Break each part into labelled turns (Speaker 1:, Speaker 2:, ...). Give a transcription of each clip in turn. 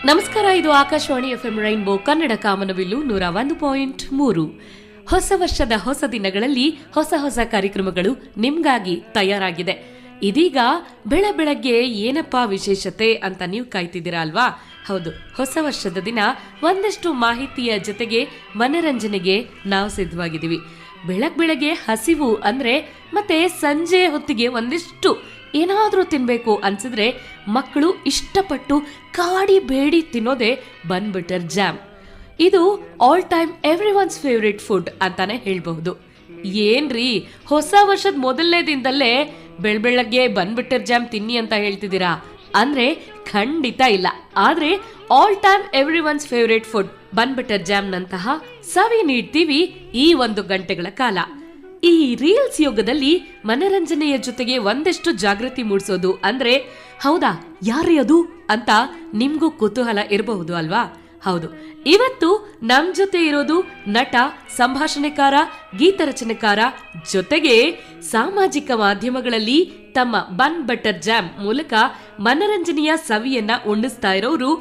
Speaker 1: ನಮಸ್ಕಾರ, ಇದು Akashvani FM rainbow Kannada ಕಾಮನಬಿಲ್ಲು 101.3. ಹೊಸ ವರ್ಷದ ಹೊಸ ದಿನಗಳಲ್ಲಿ ಹೊಸ ಹೊಸ ಕಾರ್ಯಕ್ರಮಗಳು ನಿಮ್ಗಾಗಿ ತಯಾರಾಗಿದೆ. ಇದೀಗ ಬೆಳಗ್ಗೆ ಏನಪ್ಪಾ ವಿಶೇಷತೆ ಅಂತ ನೀವು ಕಾಯ್ತಿದ್ದೀರಾ ಅಲ್ವಾ? ಹೌದು, ಹೊಸ ವರ್ಷದ ದಿನ ಒಂದಷ್ಟು ಮಾಹಿತಿಯ ಜೊತೆಗೆ ಮನರಂಜನೆಗೆ ನಾವು ಸಿದ್ಧವಾಗಿದ್ದೀವಿ. ಬೆಳಗ್ಗೆ ಹಸಿವು ಅಂದ್ರೆ ಮತ್ತೆ ಸಂಜೆ ಹೊತ್ತಿಗೆ ಒಂದಿಷ್ಟು ಏನಾದರೂ ತಿನ್ಬೇಕು ಅನ್ಸಿದ್ರೆ ಮಕ್ಕಳು ಇಷ್ಟಪಟ್ಟು ಕಾಡಿ ಬೇಡಿ ತಿನ್ನೋದೇ ಬನ್ ಬಟರ್ ಜಾಮ್. ಇದು all time every one's favourite food ಅಂತಾನೆ ಹೇಳ್ಬಹುದು. ಏನ್ರಿ, ಹೊಸ ವರ್ಷದ ಮೊದಲನೇ ದಿನದಲ್ಲೇ ಬೆಳಗ್ಗೆ ಬನ್ ಬಟರ್ ಜಾಮ್ ತಿನ್ನಿ ಅಂತ ಹೇಳ್ತಿದ್ದೀರಾ ಅಂದ್ರೆ ಖಂಡಿತ ಇಲ್ಲ. ಆದ್ರೆ all time every one's favourite food bun butter jam ನಂತಹ ಸವಿ ನೀಡ್ತೀವಿ ಈ 1 ಗಂಟೆಗಳ ಕಾಲ. ಈ ರೀಲ್ಸ್ ಯುಗದಲ್ಲಿ ಮನರಂಜನೆಯ ಜೊತೆಗೆ ಒಂದಷ್ಟು ಜಾಗೃತಿ ಮೂಡಿಸೋದು ಅಂದ್ರೆ ಹೌದಾ, ಯಾರೇ ಅದು ಅಂತ ನಿಮ್ಗೂ ಕುತೂಹಲ ಇರಬಹುದು ಅಲ್ವಾ? ಹೌದು, ಇವತ್ತು ನಮ್ ಜೊತೆ ಇರೋದು ನಟ, ಸಂಭಾಷಣೆಕಾರ, ಗೀತ ರಚನೆಕಾರ, ಜೊತೆಗೆ ಸಾಮಾಜಿಕ ಮಾಧ್ಯಮಗಳಲ್ಲಿ ತಮ್ಮ ಬನ್ ಬಟರ್ ಜಾಮ್ ಮೂಲಕ ಮನರಂಜನೆಯ ಸವಿಯನ್ನ ಉಣಿಸ್ತಾ ಇರೋರು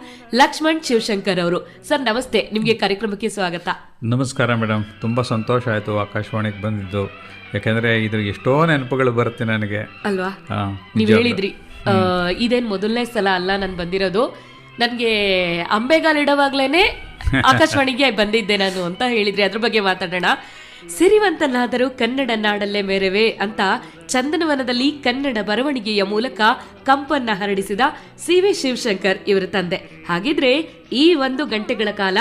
Speaker 1: ಲಕ್ಷ್ಮಣ್ ಶಿವಶಂಕರ್ ಅವರು. ಸರ್ ನಮಸ್ತೆ, ನಿಮ್ಗೆ ಕಾರ್ಯಕ್ರಮಕ್ಕೆ ಸ್ವಾಗತ.
Speaker 2: ನಮಸ್ಕಾರ ಮೇಡಮ್, ತುಂಬ ಸಂತೋಷ ಆಯಿತು ಆಕಾಶವಾಣಿಗೆ ಬಂದಿದ್ದು. ಯಾಕೆಂದರೆ ಇದ್ರ ಎಷ್ಟೋ ನೆನಪುಗಳು ಬರುತ್ತೆ ನನಗೆ
Speaker 1: ಅಲ್ವಾ? ನೀವು ಹೇಳಿದ್ರಿ ಇದೇನು ಮೊದಲನೇ ಸಲ ಅಲ್ಲ ನಾನು ಬಂದಿರೋದು, ನನಗೆ ಅಂಬೆಗಾಲಿಡುವಾಗ್ಲೇನೆ ಆಕಾಶವಾಣಿಗೆ ಬಂದಿದ್ದೆ ನಾನು ಅಂತ ಹೇಳಿದ್ರಿ. ಅದ್ರ ಬಗ್ಗೆ ಮಾತಾಡೋಣ. ಸಿರಿವಂತನಾದರೂ ಕನ್ನಡ ನಾಡಲ್ಲೇ ಮೇರೆವೆ ಅಂತ ಚಂದನವನದಲ್ಲಿ ಕನ್ನಡ ಬರವಣಿಗೆಯ ಮೂಲಕ ಕಂಪನ್ನ ಹರಡಿಸಿದ ಸಿ.ವಿ. ಶಿವಶಂಕರ್ ಇವರ ತಂದೆ. ಹಾಗಿದ್ರೆ ಈ 1 ಗಂಟೆಗಳ ಕಾಲ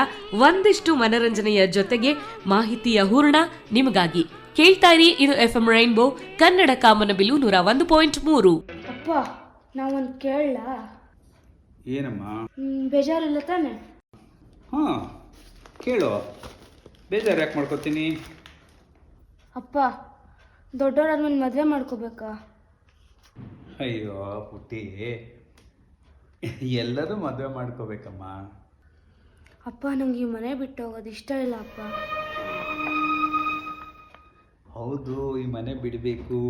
Speaker 1: ಒಂದಿಷ್ಟು ಮನರಂಜನೆಯ ಜೊತೆಗೆ ಮಾಹಿತಿಯ ಹೂರ್ಣ ನಿಮಗಾಗಿ. ಕೇಳ್ತಾ ಇರಿ, ಇದು ಎಫ್ಎಂ ರೈನ್ಬೋ ಕನ್ನಡ ಕಾಮನಬಿಲ್ಲು 101.3.
Speaker 3: ಅಪ್ಪ, ನಾವೊಂದು ಕೇಳಲ್ಲ?
Speaker 2: ಏನಮ್ಮ?
Speaker 3: ಬೇಜಾರಿಲ್ಲ ತಾನೆ?
Speaker 2: ಹಾಂ, ಕೇಳು. ಬೇಜಾರು ಯಾಕೆ ಮಾಡ್ಕೋತೀನಿ?
Speaker 3: ಅಪ್ಪ, ದೊಡ್ಡವರಾದ್ಮೇಲೆ ಮದುವೆ ಮಾಡ್ಕೋಬೇಕಾ?
Speaker 2: ಅಯ್ಯೋ ಪುಟ್ಟಿ, ಎಲ್ಲರೂ ಮದುವೆ ಮಾಡ್ಕೋಬೇಕಮ್ಮ.
Speaker 3: ಅಪ್ಪ, ನಂಗೆ ಈ ಮನೆ ಬಿಟ್ಟು ಹೋಗೋದು ಇಷ್ಟ ಇಲ್ಲ ಅಪ್ಪ.
Speaker 2: ಹೌದು, ಈ ಮನೆ ಬಿಡಬೇಕು.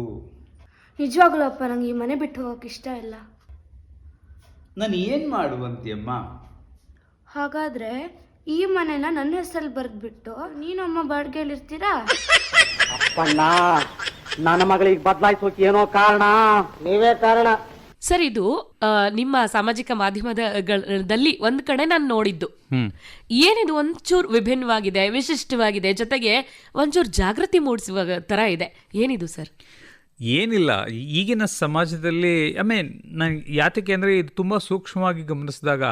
Speaker 3: ನಿಜವಾಗ್ಲೂ ಅಪ್ಪ, ನಂಗೆ ಈ ಮನೆ ಬಿಟ್ಟು ಹೋಗೋಕೆ ಇಷ್ಟ ಇಲ್ಲ.
Speaker 2: ನಾನು ಏನು ಮಾಡುವಂತೀಯಮ್ಮ?
Speaker 3: ಹಾಗಾದ್ರೆ ಈ ಮನೆನ ನನ್ನ ಹೆಸರಲ್ಲಿ ಬರೆದ್ಬಿಟ್ಟು ನೀನಮ್ಮ ಬಾಡಿಗೆಯಲ್ಲಿರ್ತೀರಾ?
Speaker 4: ಅಪ್ಪಣ್ಣ, ನನ್ನ ಮಗಳಿಗೆ ಬದಲಾಯಿಸೋಕೆ ಏನೋ ಕಾರಣ, ನೀವೇ ಕಾರಣ.
Speaker 1: ಸರ್, ಇದು ನಿಮ್ಮ ಸಾಮಾಜಿಕ ಮಾಧ್ಯಮದಲ್ಲಿ ಒಂದ್ ಕಡೆ ನಾನು ನೋಡಿದ್ದು. ಏನಿದು ಒಂಚೂರು ವಿಭಿನ್ನವಾಗಿದೆ, ವಿಶಿಷ್ಟವಾಗಿದೆ, ಜೊತೆಗೆ ಒಂಚೂರು ಜಾಗೃತಿ ಮೂಡಿಸುವ ತರ ಇದೆ. ಏನಿದು ಸರ್?
Speaker 2: ಏನಿಲ್ಲ, ಈಗಿನ ಸಮಾಜದಲ್ಲಿ ನಾನು ಯಾತಕ್ಕೆ ಅಂದರೆ ಇದು ತುಂಬ ಸೂಕ್ಷ್ಮವಾಗಿ ಗಮನಿಸಿದಾಗ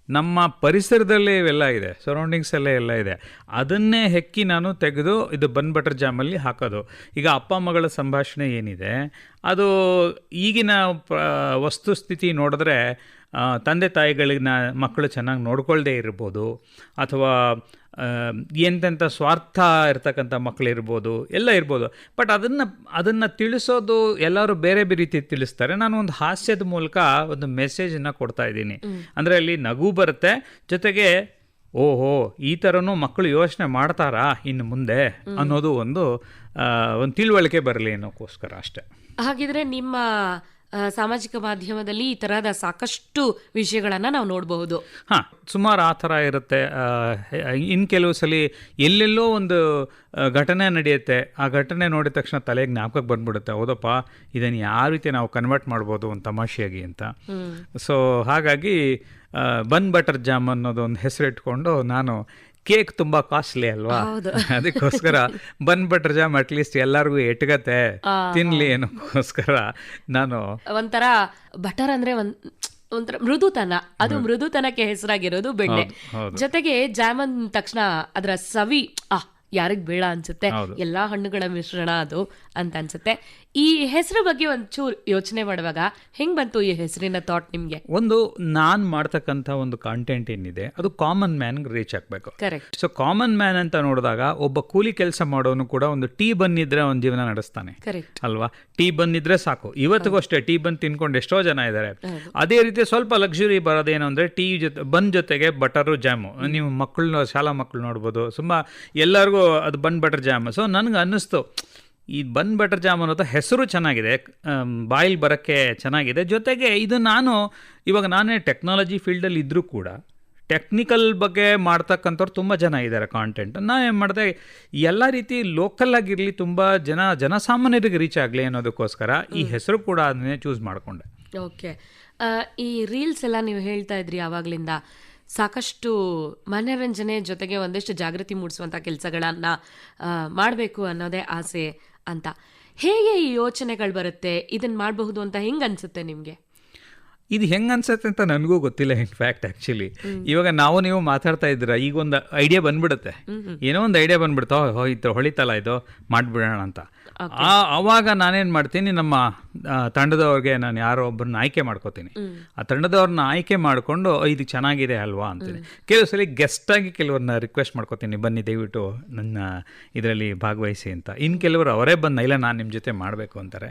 Speaker 2: ನಮ್ಮ ಪರಿಸರದಲ್ಲೇ ಇವೆಲ್ಲ ಇದೆ, ಸರೌಂಡಿಂಗ್ಸಲ್ಲೇ ಎಲ್ಲ ಇದೆ. ಅದನ್ನೇ ಹೆಕ್ಕಿ ನಾನು ತೆಗೆದು ಇದು ಬನ್ ಬಟರ್ ಜಾಮಲ್ಲಿ ಹಾಕೋದು. ಈಗ ಅಪ್ಪ ಮಗಳ ಸಂಭಾಷಣೆ ಏನಿದೆ ಅದು ಈಗಿನ ವಸ್ತುಸ್ಥಿತಿ ನೋಡಿದ್ರೆ ತಂದೆ ತಾಯಿಗಳಿನ ಮಕ್ಕಳು ಚೆನ್ನಾಗಿ ನೋಡ್ಕೊಳ್ದೇ ಇರ್ಬೋದು, ಅಥವಾ ಎಂತೆಂಥ ಸ್ವಾರ್ಥ ಇರ್ತಕ್ಕಂಥ ಮಕ್ಕಳಿರ್ಬೋದು, ಎಲ್ಲ ಇರ್ಬೋದು. ಬಟ್ ಅದನ್ನು ತಿಳಿಸೋದು ಎಲ್ಲರೂ ಬೇರೆ ಬೇರೆ ರೀತಿ ತಿಳಿಸ್ತಾರೆ. ನಾನು ಒಂದು ಹಾಸ್ಯದ ಮೂಲಕ ಒಂದು ಮೆಸೇಜನ್ನು ಕೊಡ್ತಾ ಇದ್ದೀನಿ. ಅಂದರೆ ಅಲ್ಲಿ ನಗು ಬರುತ್ತೆ, ಜೊತೆಗೆ ಓಹೋ ಈ ಥರನೂ ಮಕ್ಕಳು ಯೋಚನೆ ಮಾಡ್ತಾರಾ ಇನ್ನು ಮುಂದೆ ಅನ್ನೋದು ಒಂದು ತಿಳುವಳಿಕೆ ಬರಲಿ ಅನ್ನೋಕ್ಕೋಸ್ಕರ ಅಷ್ಟೆ.
Speaker 1: ಹಾಗಿದ್ರೆ ನಿಮ್ಮ ಸಾಮಾಜಿಕ ಮಾಧ್ಯಮದಲ್ಲಿ ಈ ತರಹದ ಸಾಕಷ್ಟು ವಿಷಯಗಳನ್ನ ನಾವು ನೋಡಬಹುದು.
Speaker 2: ಹಾಂ, ಸುಮಾರು ಆ ಥರ ಇರುತ್ತೆ. ಇನ್ನು ಕೆಲವು ಸಲ ಎಲ್ಲೆಲ್ಲೋ ಒಂದು ಘಟನೆ ನಡೆಯುತ್ತೆ, ಆ ಘಟನೆ ನೋಡಿದ ತಕ್ಷಣ ತಲೆಗೆ ಜ್ಞಾಪಕಕ್ಕೆ ಬಂದ್ಬಿಡುತ್ತೆ, ಹೌದಪ್ಪ ಇದನ್ನು ಯಾವ ರೀತಿ ನಾವು ಕನ್ವರ್ಟ್ ಮಾಡ್ಬೋದು ಒಂದು ತಮಾಷೆಯಾಗಿ ಅಂತ. ಸೊ ಹಾಗಾಗಿ ಬನ್ ಬಟರ್ ಜಾಮ್ ಅನ್ನೋದು ಒಂದು ಹೆಸರಿಟ್ಕೊಂಡು, ನಾನು ಕೇಕ್ ತುಂಬ ಕಾಸ್ಟ್ಲಿ ಅಲ್ವಾ, ಅದಕ್ಕೋಸ್ಕರ ಬನ್ ಬಟರ್ ಜಾಮ್ ಅಟ್ಲೀಸ್ಟ್ ಎಲ್ಲರಿಗೂ ಎಟ್ಗತ್ತೆ ತಿನ್ಲಿ ಅನ್ನೋಕ್ಕೋಸ್ಕರ ನಾನು
Speaker 1: ಒಂಥರ ಬಟರ್ ಅಂದ್ರೆ ಒಂಥರ ಮೃದುತನ, ಅದು ಮೃದುತನಕ್ಕೆ ಹೆಸರಾಗಿರೋದು ಬೆಣ್ಣೆ. ಜೊತೆಗೆ ಜಾಮ್ ಅಂದ ತಕ್ಷಣ ಅದರ ಸವಿ ಯಾರಿಗ್ ಬೇಡ ಅನ್ಸುತ್ತೆ, ಎಲ್ಲಾ ಹಣ್ಣುಗಳ ಮಿಶ್ರಣ ಅದು ಅಂತ ಅನ್ಸುತ್ತೆ. ಈ ಹೆಸರು ಬಗ್ಗೆ ಒಂಚೂರು ಯೋಚನೆ ಮಾಡುವಾಗ ಹೆಂಗ್ ಬಂತು ಈ ಹೆಸರಿನ ಥಾಟ್ ನಿಮ್ಗೆ?
Speaker 2: ಒಂದು ನಾನು ಮಾಡ್ತಕ್ಕಂಥ ಒಂದು ಕಾಂಟೆಂಟ್ ಏನಿದೆ ಅದು ಕಾಮನ್ ಮ್ಯಾನ್ಗೆ ರೀಚ್ ಆಗಬೇಕು.
Speaker 1: ಕರೆಕ್ಟ್.
Speaker 2: ಸೊ ಕಾಮನ್ ಮ್ಯಾನ್ ಅಂತ ನೋಡಿದಾಗ ಒಬ್ಬ ಕೂಲಿ ಕೆಲಸ ಮಾಡೋನು ಕೂಡ ಒಂದು ಟೀ ಬಂದಿದ್ರೆ ಒಂದು ಜೀವನ ನಡೆಸ್ತಾನೆ.
Speaker 1: ಕರೆಕ್ಟ್
Speaker 2: ಅಲ್ವಾ? ಟೀ ಬಂದಿದ್ರೆ ಸಾಕು. ಇವತ್ತಿಗೂ ಅಷ್ಟೇ ಟೀ ಬನ್ ತಿನ್ಕೊಂಡು ಎಷ್ಟೋ ಜನ ಇದ್ದಾರೆ. ಅದೇ ರೀತಿ ಸ್ವಲ್ಪ ಲಕ್ಸುರಿ ಬರೋದೇನು ಅಂದರೆ ಟೀ ಬನ್ ಜೊತೆಗೆ ಬಟರು ಜಾಮು. ನೀವು ಮಕ್ಕಳು, ಶಾಲಾ ಮಕ್ಕಳು ನೋಡ್ಬೋದು, ತುಂಬ ಎಲ್ಲರಿಗೂ ಅದು ಬನ್ ಬಟರ್ ಜಾಮ್. ಸೊ ನನಗೆ ಅನ್ನಿಸ್ತು ಈ ಬನ್ ಬಟರ್ ಜಾಮ್ ಅನ್ನೋದು ಹೆಸರು ಚೆನ್ನಾಗಿದೆ, ಬಾಯಿಲ್ ಬರೋಕ್ಕೆ ಚೆನ್ನಾಗಿದೆ. ಜೊತೆಗೆ ಇದು ನಾನೇ ಟೆಕ್ನಾಲಜಿ ಫೀಲ್ಡಲ್ಲಿ ಇದ್ದರೂ ಕೂಡ ಟೆಕ್ನಿಕಲ್ ಬಗ್ಗೆ ಮಾಡ್ತಕ್ಕಂಥವ್ರು ತುಂಬ ಜನ ಇದ್ದಾರೆ ಕಾಂಟೆಂಟ್. ನಾನು ಏನು ಮಾಡಿದೆ, ಎಲ್ಲ ರೀತಿ ಲೋಕಲ್ ಆಗಿರಲಿ, ತುಂಬ ಜನಸಾಮಾನ್ಯರಿಗೆ ರೀಚ್ ಆಗಲಿ ಅನ್ನೋದಕ್ಕೋಸ್ಕರ ಈ ಹೆಸರು ಕೂಡ ಅದನ್ನೇ ಚೂಸ್ ಮಾಡಿಕೊಂಡೆ.
Speaker 1: ಓಕೆ, ಈ ರೀಲ್ಸ್ ಎಲ್ಲ ನೀವು ಹೇಳ್ತಾ ಇದ್ರಿ ಆವಾಗಲಿಂದ ಸಾಕಷ್ಟು ಮನೋರಂಜನೆ ಜೊತೆಗೆ ಒಂದಿಷ್ಟು ಜಾಗೃತಿ ಮೂಡಿಸುವಂಥ ಕೆಲಸಗಳನ್ನು ಮಾಡಬೇಕು ಅನ್ನೋದೇ ಆಸೆ ಅಂತ. ಹೇಗೆ ಈ ಯೋಚನೆಗಳು ಬರುತ್ತೆ, ಇದನ್ನು ಮಾಡಬಹುದು ಅಂತ ಹೆಂಗೆ ಅನಿಸುತ್ತೆ ನಿಮಗೆ?
Speaker 2: ಇದು ಹೆಂಗೆ ಅನ್ಸುತ್ತೆ ಅಂತ ನನಗೂ ಗೊತ್ತಿಲ್ಲ ಇನ್ಫ್ಯಾಕ್ಟ್. ಆ್ಯಕ್ಚುಲಿ ಇವಾಗ ನೀವು ಮಾತಾಡ್ತಾ ಇದ್ದೀರಾ, ಈಗ ಒಂದು ಐಡಿಯಾ ಬಂದ್ಬಿಡುತ್ತೆ, ಏನೋ ಒಂದು ಐಡಿಯಾ ಬಂದ್ಬಿಡ್ತಾ, ಇದು ಹೊಳಿತಲ್ಲ, ಇದು ಮಾಡಿಬಿಡೋಣ ಅಂತ. ಆವಾಗ ನಾನೇನು ಮಾಡ್ತೀನಿ, ನಮ್ಮ ತಂಡದವ್ರಿಗೆ ನಾನು ಯಾರೋ ಒಬ್ಬರನ್ನ ಆಯ್ಕೆ ಮಾಡ್ಕೋತೀನಿ. ಆ ತಂಡದವ್ರನ್ನ ಆಯ್ಕೆ ಮಾಡಿಕೊಂಡು ಇದು ಚೆನ್ನಾಗಿದೆ ಅಲ್ವಾ ಅಂತೀನಿ. ಕೆಲವು ಸಲ ಗೆಸ್ಟಾಗಿ ಕೆಲವ್ರನ್ನ ರಿಕ್ವೆಸ್ಟ್ ಮಾಡ್ಕೋತೀನಿ, ಬನ್ನಿ ದಯವಿಟ್ಟು ನನ್ನ ಇದರಲ್ಲಿ ಭಾಗವಹಿಸಿ ಅಂತ. ಇನ್ನು ಕೆಲವರು ಅವರೇ ಬಂದ, ಇಲ್ಲ ನಾನು ನಿಮ್ಮ ಜೊತೆ ಮಾಡಬೇಕು ಅಂತಾರೆ.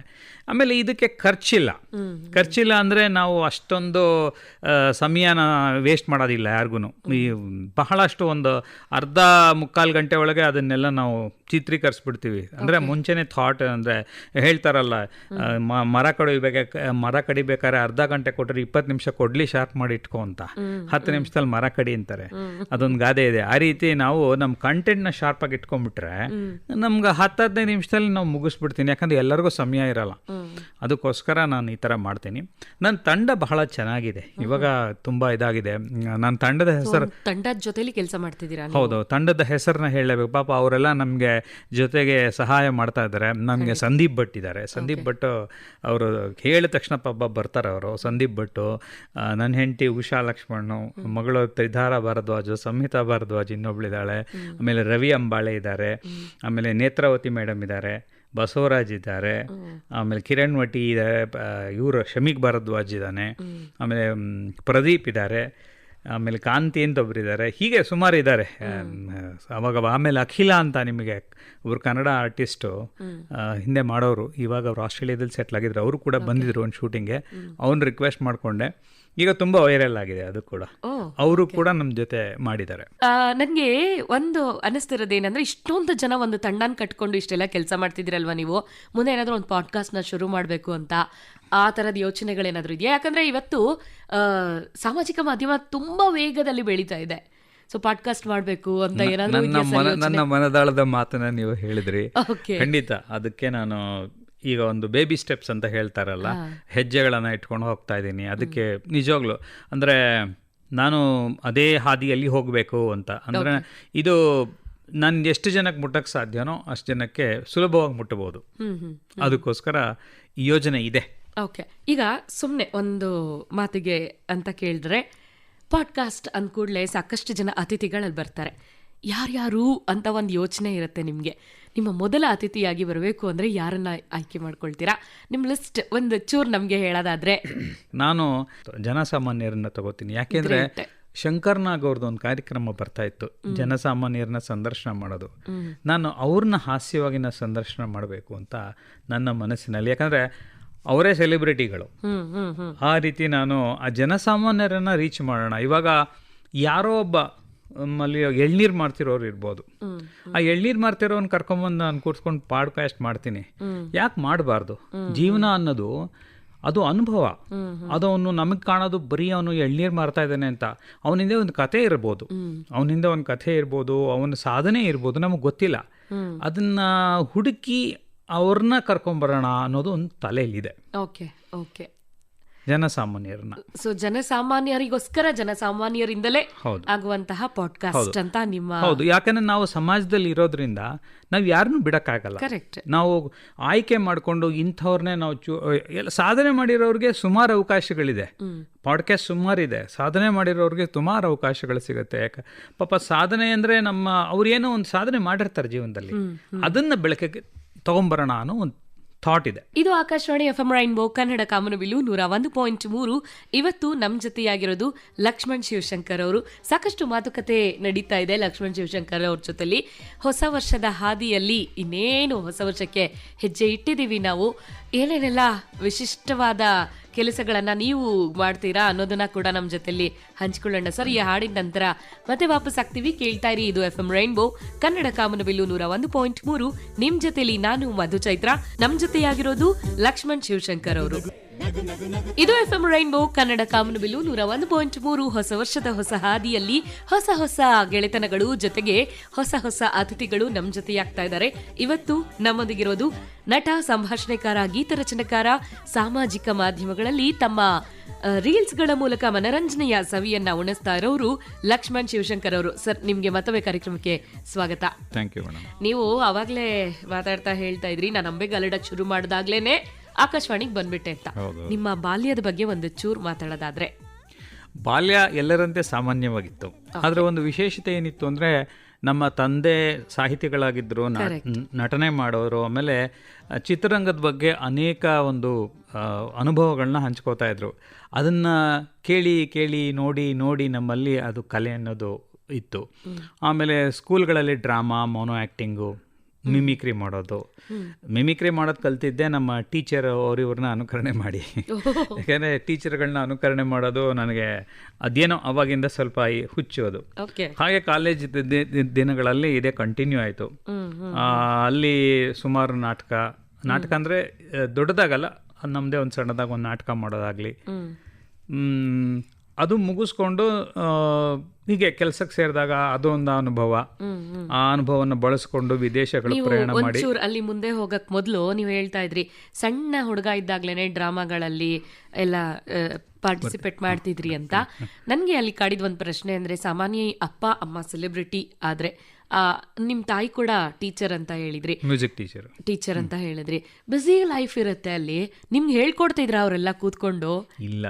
Speaker 2: ಆಮೇಲೆ ಇದಕ್ಕೆ ಖರ್ಚಿಲ್ಲ ಅಂದರೆ ನಾವು ಅಷ್ಟೊಂದು ಸಮಯನ ವೇಸ್ಟ್ ಮಾಡೋದಿಲ್ಲ ಯಾರಿಗೂ. ಈ ಬಹಳಷ್ಟು ಒಂದು ಅರ್ಧ ಮುಕ್ಕಾಲು ಗಂಟೆ ಒಳಗೆ ಅದನ್ನೆಲ್ಲ ನಾವು ಚಿತ್ರೀಕರಿಸ್ಬಿಡ್ತೀವಿ. ಅಂದರೆ ಮುಂಚೆನೇ ಥಾಟ್, ಅಂದರೆ ಹೇಳ್ತಾರಲ್ಲ, ಮರ ಕಡಿಬೇಕಾದ್ರೆ ಅರ್ಧ ಗಂಟೆ ಕೊಟ್ಟರೆ 20 ನಿಮಿಷ ಕೊಡ್ಲಿ ಶಾರ್ಪ್ ಮಾಡಿ ಇಟ್ಕೊ ಅಂತ, 10 ನಿಮಿಷದಲ್ಲಿ ಮರ ಕಡಿ ಅಂತಾರೆ. ಅದೊಂದು ಗಾದೆ ಇದೆ. ಆ ರೀತಿ ನಾವು ನಮ್ಮ ಕಂಟೆಂಟ್ನ ಶಾರ್ಪಾಗಿ ಇಟ್ಕೊಂಡ್ಬಿಟ್ರೆ ನಮ್ಗೆ 10-15 ನಿಮಿಷದಲ್ಲಿ ನಾವು ಮುಗಿಸ್ಬಿಡ್ತೀನಿ, ಯಾಕಂದರೆ ಎಲ್ಲರಿಗೂ ಸಮಯ ಇರಲ್ಲ. ಅದಕ್ಕೋಸ್ಕರ ನಾನು ಈ ಥರ ಮಾಡ್ತೀನಿ. ನನ್ನ ತಂಡ ಬಹಳ ಚೆನ್ನಾಗಿದೆ, ಇವಾಗ ತುಂಬ ಇದಾಗಿದೆ. ನನ್ನ ತಂಡದ ಹೆಸರು,
Speaker 1: ತಂಡದ ಜೊತೆಲಿ ಕೆಲಸ ಮಾಡ್ತಿದ್ದೀರಾ?
Speaker 2: ಹೌದು, ತಂಡದ ಹೆಸರನ್ನ ಹೇಳಬೇಕು. ಪಾಪ ಅವರೆಲ್ಲ ನಮಗೆ ಜೊತೆಗೆ ಸಹಾಯ ಮಾಡ್ತಾ ಇದ್ದಾರೆ. ನಮಗೆ ಸಂದೀಪ್ ಭಟ್ ಇದ್ದಾರೆ. ಸಂದೀಪ್ ಭಟ್ ಅವರು ಹೇಳಿದ ತಕ್ಷಣ ಪಾಪ ಬರ್ತಾರೆ ಅವರು. ಸಂದೀಪ್ ಭಟ್ಟು, ನನ್ನ ಹೆಂಡತಿ ಉಷಾ ಲಕ್ಷ್ಮಣ್ಣು, ಮಗಳು ತ್ರಿಧಾರ ಭಾರದ್ವಾಜ್, ಸಂಹಿತಾ ಭಾರದ್ವಾಜ್ ಇನ್ನೊಬ್ಳಿದ್ದಾಳೆ, ಆಮೇಲೆ ರವಿ ಅಂಬಾಳೆ ಇದ್ದಾರೆ, ಆಮೇಲೆ ನೇತ್ರಾವತಿ ಮೇಡಮ್ ಇದ್ದಾರೆ, ಬಸವರಾಜ್ ಇದ್ದಾರೆ, ಆಮೇಲೆ ಕಿರಣ್ ವಟಿ ಇದ್ದಾರೆ, ಇವರು ಶಮೀಕ್ ಭಾರದ್ವಾಜ್ ಇದ್ದಾನೆ, ಆಮೇಲೆ ಪ್ರದೀಪ್ ಇದ್ದಾರೆ, ಆಮೇಲೆ ಕಾಂತಿ ಅಂತ ಒಬ್ರು ಇದ್ದಾರೆ. ಹೀಗೆ ಸುಮಾರು ಇದ್ದಾರೆ. ಆಮೇಲೆ ಅಖಿಲ ಅಂತ, ನಿಮಗೆ ಒಬ್ರು ಕನ್ನಡ ಆರ್ಟಿಸ್ಟು, ಹಿಂದೆ ಮಾಡೋರು, ಇವಾಗ ಅವರು ಆಸ್ಟ್ರೇಲಿಯಾದಲ್ಲಿ ಸೆಟ್ಲ್ ಆಗಿದ್ರು. ಅವರು ಕೂಡ ಬಂದಿದ್ರು ಒಂದು ಶೂಟಿಂಗ್ಗೆ. ಅವ್ನು ರಿಕ್ವೆಸ್ಟ್ ಮಾಡಿಕೊಂಡೆ. ಈಗ ತುಂಬ ವೈರಲ್ ಆಗಿದೆ ಅದು ಕೂಡ. ಅವರು ಕೂಡ ನಮ್ಮ ಜೊತೆ ಮಾಡಿದ್ದಾರೆ.
Speaker 1: ನನಗೆ ಒಂದು ಅನಿಸ್ತಿರೋದೇನೆಂದರೆ, ಇಷ್ಟೊಂದು ಜನ ಒಂದು ತಂಡನ ಕಟ್ಕೊಂಡು ಇಷ್ಟೆಲ್ಲ ಕೆಲಸ ಮಾಡ್ತಿದ್ದೀರಲ್ವ ನೀವು, ಮುಂದೆ ಏನಾದರೂ ಒಂದು ಪಾಡ್ಕಾಸ್ಟ್ನ ಶುರು ಮಾಡಬೇಕು ಅಂತ ಆ ಥರದ ಯೋಚನೆಗಳೇನಾದರೂ ಇದೆಯಾ? ಯಾಕಂದರೆ ಇವತ್ತು ಸಾಮಾಜಿಕ ಮಾಧ್ಯಮ ತುಂಬ ವೇಗದಲ್ಲಿ ಬೆಳೀತಾ ಇದೆ. ಸೊ ಪಾಡ್ಕಾಸ್ಟ್ ಮಾಡಬೇಕು ಅಂತ ಏನಾದರೂ
Speaker 2: ನನ್ನ ಮನದಾಳದ ಮಾತನ್ನ ನೀವು ಹೇಳಿದ್ರಿ. ಖಂಡಿತ ಅದಕ್ಕೆ ನಾನು ಈಗ ಒಂದು ಬೇಬಿ ಸ್ಟೆಪ್ಸ್ ಅಂತ ಹೇಳ್ತಾರಲ್ಲ, ಹೆಜ್ಜೆಗಳನ್ನು ಇಟ್ಕೊಂಡು ಹೋಗ್ತಾ ಇದ್ದೀನಿ. ಅದಕ್ಕೆ ನಿಜವಾಗ್ಲು ಅಂದರೆ ನಾನು ಅದೇ ಹಾದಿಯಲ್ಲಿ ಹೋಗಬೇಕು ಅಂತ. ಅಂದರೆ ಇದು ನಾನು ಎಷ್ಟು ಜನಕ್ಕೆ ಮುಟ್ಟಕ್ಕೆ ಸಾಧ್ಯನೋ ಅಷ್ಟು ಜನಕ್ಕೆ ಸುಲಭವಾಗಿ ಮುಟ್ಟಬಹುದು. ಅದಕ್ಕೋಸ್ಕರ ಈ ಯೋಜನೆ ಇದೆ.
Speaker 1: ಓಕೆ, ಈಗ ಸುಮ್ಮನೆ ಒಂದು ಮಾತಿಗೆ ಅಂತ ಕೇಳಿದ್ರೆ, ಪಾಡ್ಕಾಸ್ಟ್ ಅಂದ ಕೂಡಲೇ ಸಾಕಷ್ಟು ಜನ ಅತಿಥಿಗಳಲ್ಲಿ ಬರ್ತಾರೆ. ಯಾರ್ಯಾರು ಅಂತ ಒಂದು ಯೋಚನೆ ಇರುತ್ತೆ ನಿಮಗೆ. ನಿಮ್ಮ ಮೊದಲ ಅತಿಥಿಯಾಗಿ ಬರಬೇಕು ಅಂದರೆ ಯಾರನ್ನ ಆಯ್ಕೆ ಮಾಡ್ಕೊಳ್ತೀರಾ? ನಿಮ್ಮ ಲಿಸ್ಟ್ ಒಂದು ಚೂರು ನಮಗೆ ಹೇಳೋದಾದರೆ.
Speaker 2: ನಾನು ಜನಸಾಮಾನ್ಯರನ್ನ ತಗೋತೀನಿ. ಯಾಕೆಂದರೆ ಶಂಕರ್ನಾಗ್ ಅವ್ರದ್ದು ಒಂದು ಕಾರ್ಯಕ್ರಮ ಬರ್ತಾ ಇತ್ತು, ಜನಸಾಮಾನ್ಯರನ್ನ ಸಂದರ್ಶನ ಮಾಡೋದು. ನಾನು ಅವ್ರನ್ನ ಹಾಸ್ಯವಾಗಿ ಸಂದರ್ಶನ ಮಾಡಬೇಕು ಅಂತ ನನ್ನ ಮನಸ್ಸಿನಲ್ಲಿ. ಯಾಕಂದರೆ ಅವರೇ ಸೆಲೆಬ್ರಿಟಿಗಳು. ಆ ರೀತಿ ನಾನು ಆ ಜನಸಾಮಾನ್ಯರನ್ನು ರೀಚ್ ಮಾಡೋಣ. ಇವಾಗ ಯಾರೋ ಒಬ್ಬ ಅಲ್ಲಿ ಎಳ್ನೀರು ಮಾಡ್ತಿರೋರು ಇರ್ಬೋದು. ಆ ಎಳ್ನೀರು ಮಾಡ್ತಿರೋನ್ ಕರ್ಕೊಂಬಂದು ನಾನು ಕೂರ್ಸ್ಕೊಂಡು ಪಾಡ್ಕಾಸ್ಟ್ ಮಾಡ್ತೀನಿ. ಯಾಕೆ ಮಾಡಬಾರ್ದು? ಜೀವನ ಅನ್ನೋದು ಅದು ಅನುಭವ. ಅದವನು ನಮಗೆ ಕಾಣೋದು ಬರೀ ಅವನು ಎಳ್ನೀರು ಮಾರ್ತಾ ಇದ್ದಾನೆ ಅಂತ. ಅವನಿಂದ ಒಂದು ಕಥೆ ಇರ್ಬೋದು, ಅವನ ಸಾಧನೆ ಇರ್ಬೋದು, ನಮಗೆ ಗೊತ್ತಿಲ್ಲ. ಅದನ್ನ ಹುಡುಕಿ ಅವ್ರನ್ನ ಕರ್ಕೊಂಬರೋಣ ಅನ್ನೋದು ಒಂದು ತಲೆಯಲ್ಲಿದೆ.
Speaker 1: ಓಕೆ ಓಕೆ,
Speaker 2: ಜನಸಾಮಾನ್ಯರನ್ನ.
Speaker 1: ಸೊ ಜನಸಾಮಾನ್ಯರಿಗೋಸ್ಕರ ಜನಸಾಮಾನ್ಯರಿಂದಲೇ ಆಗುವಂತಹ ಪಾಡ್ಕಾಸ್ಟ್ ಅಂತ ನಿಮ್ಮ.
Speaker 2: ಹೌದು, ಯಾಕಂದ್ರೆ ನಾವು ಸಮಾಜದಲ್ಲಿ ಇರೋದ್ರಿಂದ ನಾವು ಯಾರನ್ನೂ ಬಿಡಕ್ಕಾಗಲ್ಲ.
Speaker 1: ಕರೆಕ್ಟ್.
Speaker 2: ನಾವು ಆಯ್ಕೆ ಮಾಡಿಕೊಂಡು ಇಂಥವ್ರನ್ನೇ ನಾವು ಎಲ್ಲ ಸಾಧನೆ ಮಾಡಿರೋರಿಗೆ ಸುಮಾರು ಅವಕಾಶಗಳಿದೆ. ಪಾಡ್ಕಾಸ್ಟ್ ಸುಮಾರಿದೆ. ಸಾಧನೆ ಮಾಡಿರೋರಿಗೆ ಸುಮಾರು ಅವಕಾಶಗಳು ಸಿಗುತ್ತೆ. ಯಾಕೆ ಪಾಪ ಸಾಧನೆ ಅಂದರೆ ಅವ್ರೇನೋ ಒಂದು ಸಾಧನೆ ಮಾಡಿರ್ತಾರೆ ಜೀವನದಲ್ಲಿ, ಅದನ್ನ ಬೆಳಕಿಗೆ ತಗೊಂಬರೋಣ ಅನ್ನೋ ಒಂದು ಥಾಟ್ ಇದೆ.
Speaker 1: ಇದು ಆಕಾಶವಾಣಿ FM ರೈನ್ಬೋ ಕನ್ನಡ ಕಾಮನಬಿಲ್ಲು 101.3. ಇವತ್ತು ನಮ್ಮ ಜೊತೆಯಾಗಿರೋದು ಲಕ್ಷ್ಮಣ್ ಶಿವಶಂಕರ್ ಅವರು. ಸಾಕಷ್ಟು ಮಾತುಕತೆ ನಡೀತಾ ಇದೆ ಲಕ್ಷ್ಮಣ್ ಶಿವಶಂಕರ್ ಅವ್ರ ಜೊತೆಲಿ. ಹೊಸ ವರ್ಷದ ಹಾದಿಯಲ್ಲಿ ಇನ್ನೇನು ಹೊಸ ವರ್ಷಕ್ಕೆ ಹೆಜ್ಜೆ ಇಟ್ಟಿದ್ದೀವಿ ನಾವು. ಏನೇನೆಲ್ಲ ವಿಶಿಷ್ಟವಾದ ಕೆಲಸಗಳನ್ನು ನೀವು ಮಾಡ್ತೀರಾ ಅನ್ನೋದನ್ನ ಕೂಡ ನಮ್ಮ ಜೊತೆಲಿ ಹಂಚ್ಕೊಳ್ಳೋಣ ಸರ್. ಈ ಹಾಡಿನ ನಂತರ ಮತ್ತೆ ವಾಪಸ್ ಆಗ್ತೀವಿ. ಕೇಳ್ತಾ ಇರಿ, ಇದು FM ರೈನ್ಬೋ ಕನ್ನಡ ಕಾಮನಬಿಲ್ಲು 101.3. ನಿಮ್ ಜೊತೆಲಿ ನಾನು ಮಧು ಚೈತ್ರ, ನಮ್ ಜೊತೆಯಾಗಿರೋದು ಲಕ್ಷ್ಮಣ್ ಶಿವಶಂಕರ್ ಅವರು. ಇದು FM ರೈನ್ಬೋ ಕನ್ನಡ ಕಾಮನಬಿಲ್ಲು 101.3. ಹೊಸ ವರ್ಷದ ಹೊಸ ಹಾದಿಯಲ್ಲಿ ಹೊಸ ಹೊಸ ಗೆಳೆತನಗಳು ಜೊತೆಗೆ ಹೊಸ ಹೊಸ ಅತಿಥಿಗಳು ನಮ್ಮ ಜೊತೆಯಾಗ್ತಾ ಇದ್ದಾರೆ. ಇವತ್ತು ನಮ್ಮೊಂದಿಗಿರೋದು ನಟ, ಸಂಭಾಷಣೆಕಾರ, ಗೀತರಚನೆಕಾರ, ಸಾಮಾಜಿಕ ಮಾಧ್ಯಮಗಳಲ್ಲಿ ತಮ್ಮ ರೀಲ್ಸ್ಗಳ ಮೂಲಕ ಮನರಂಜನೆಯ ಸವಿಯನ್ನ ಉಣಿಸ್ತಾ ಇರೋರು ಲಕ್ಷ್ಮಣ್ ಶಿವಶಂಕರ್ ಅವರು. ಸರ್, ನಿಮ್ಗೆ ಮತ್ತೊಮ್ಮೆ ಕಾರ್ಯಕ್ರಮಕ್ಕೆ ಸ್ವಾಗತ.
Speaker 2: Thank you madam.
Speaker 1: ನೀವು ಅವಾಗ್ಲೇ ಮಾತಾಡ್ತಾ ಹೇಳ್ತಾ ಇದ್ರಿ, ನಾನು ಅಂಬೆಗಾಲಿಡಕ್ ಶುರು ಮಾಡಿದಾಗ್ಲೇನೆ ಆಕಾಶವಾಣಿಗೆ ಬಂದ್ಬಿಟ್ಟೆ ಅಂತ. ನಿಮ್ಮ ಬಾಲ್ಯದ ಬಗ್ಗೆ ಒಂದು ಚೂರು ಮಾತಾಡೋದಾದ್ರೆ?
Speaker 2: ಬಾಲ್ಯ ಎಲ್ಲರಂತೆ ಸಾಮಾನ್ಯವಾಗಿತ್ತು. ಆದರೆ ಒಂದು ವಿಶೇಷತೆ ಏನಿತ್ತು ಅಂದರೆ, ನಮ್ಮ ತಂದೆ ಸಾಹಿತಿಗಳಾಗಿದ್ದರು, ನಟನೆ ಮಾಡೋರು, ಆಮೇಲೆ ಚಿತ್ರರಂಗದ ಬಗ್ಗೆ ಅನೇಕ ಒಂದು ಅನುಭವಗಳನ್ನ ಹಂಚ್ಕೋತಾ ಇದ್ರು. ಅದನ್ನು ಕೇಳಿ ಕೇಳಿ ನೋಡಿ ನೋಡಿ ನಮ್ಮಲ್ಲಿ ಅದು ಕಲೆ ಅನ್ನೋದು ಇತ್ತು. ಆಮೇಲೆ ಸ್ಕೂಲ್ಗಳಲ್ಲಿ ಡ್ರಾಮಾ, ಮೋನೋ ಆ್ಯಕ್ಟಿಂಗು, ಮಿಮಿಕ್ರಿ ಮಾಡೋದು. ಮಿಮಿಕ್ರಿ ಮಾಡೋದು ಕಲ್ತಿದ್ದೆ ನಮ್ಮ ಟೀಚರ್ ಅವ್ರಿವ್ರನ್ನ ಅನುಕರಣೆ ಮಾಡಿ. ಯಾಕೆಂದರೆ ಟೀಚರ್ಗಳನ್ನ ಅನುಕರಣೆ ಮಾಡೋದು ನನಗೆ ಅದೇನೋ ಅವಾಗಿಂದ ಸ್ವಲ್ಪ ಹುಚ್ಚು ಅದು. ಹಾಗೆ ಕಾಲೇಜ್ ದಿನಗಳಲ್ಲಿ ಇದೇ ಕಂಟಿನ್ಯೂ ಆಯಿತು. ಅಲ್ಲಿ ಸುಮಾರು ನಾಟಕ ಅಂದರೆ ದೊಡ್ಡದಾಗಲ್ಲ, ನಮ್ಮದೇ ಒಂದು ಸಣ್ಣದಾಗ ಒಂದು ನಾಟಕ ಮಾಡೋದಾಗಲಿ, ಅದು ಮುಗಿಸ್ಕೊಂಡು ಹೀಗೆ ಕೆಲಸಕ್ಕೆ ಸೇರಿದಾಗ ಅದೊಂದು ಅನುಭವ. ಆ ಅನುಭವನ ಬಳಸ್ಕೊಂಡು ವಿದೇಶಗಳು ಪ್ರಯಾಣ ಮಾಡಿ.
Speaker 1: ಅಲ್ಲಿ ಮುಂದೆ ಹೋಗಕ್ ಮೊದಲು ನೀವು ಹೇಳ್ತಾ ಇದ್ರಿ, ಸಣ್ಣ ಹುಡುಗ ಇದ್ದಾಗ್ಲೇನೆ ಡ್ರಾಮಾಗಳಲ್ಲಿ ಎಲ್ಲ ಪಾರ್ಟಿಸಿಪೇಟ್ ಮಾಡ್ತಿದ್ರಿ ಅಂತ. ನನಗೆ ಅಲ್ಲಿ ಕಾಡಿದ ಒಂದು ಪ್ರಶ್ನೆ ಅಂದರೆ, ಸಾಮಾನ್ಯ ಅಪ್ಪ ಅಮ್ಮ ಸೆಲೆಬ್ರಿಟಿ ಆದರೆ ನಿಮ್ಮ ತಾಯಿ ಕೂಡ ಟೀಚರ್ ಅಂತ ಹೇಳಿದ್ರಿ,
Speaker 2: ಮ್ಯೂಸಿಕ್
Speaker 1: ಟೀಚರ್ ಅಂತ ಹೇಳಿದ್ರಿ. ಬ್ಯುಸಿ ಲೈಫ್ ಇರುತ್ತೆ ಅಲ್ಲಿ, ನಿಮ್ಗೆ ಹೇಳ್ಕೊಡ್ತಿದ್ರ ಅವರೆಲ್ಲ ಕೂತ್ಕೊಂಡು?
Speaker 2: ಇಲ್ಲ,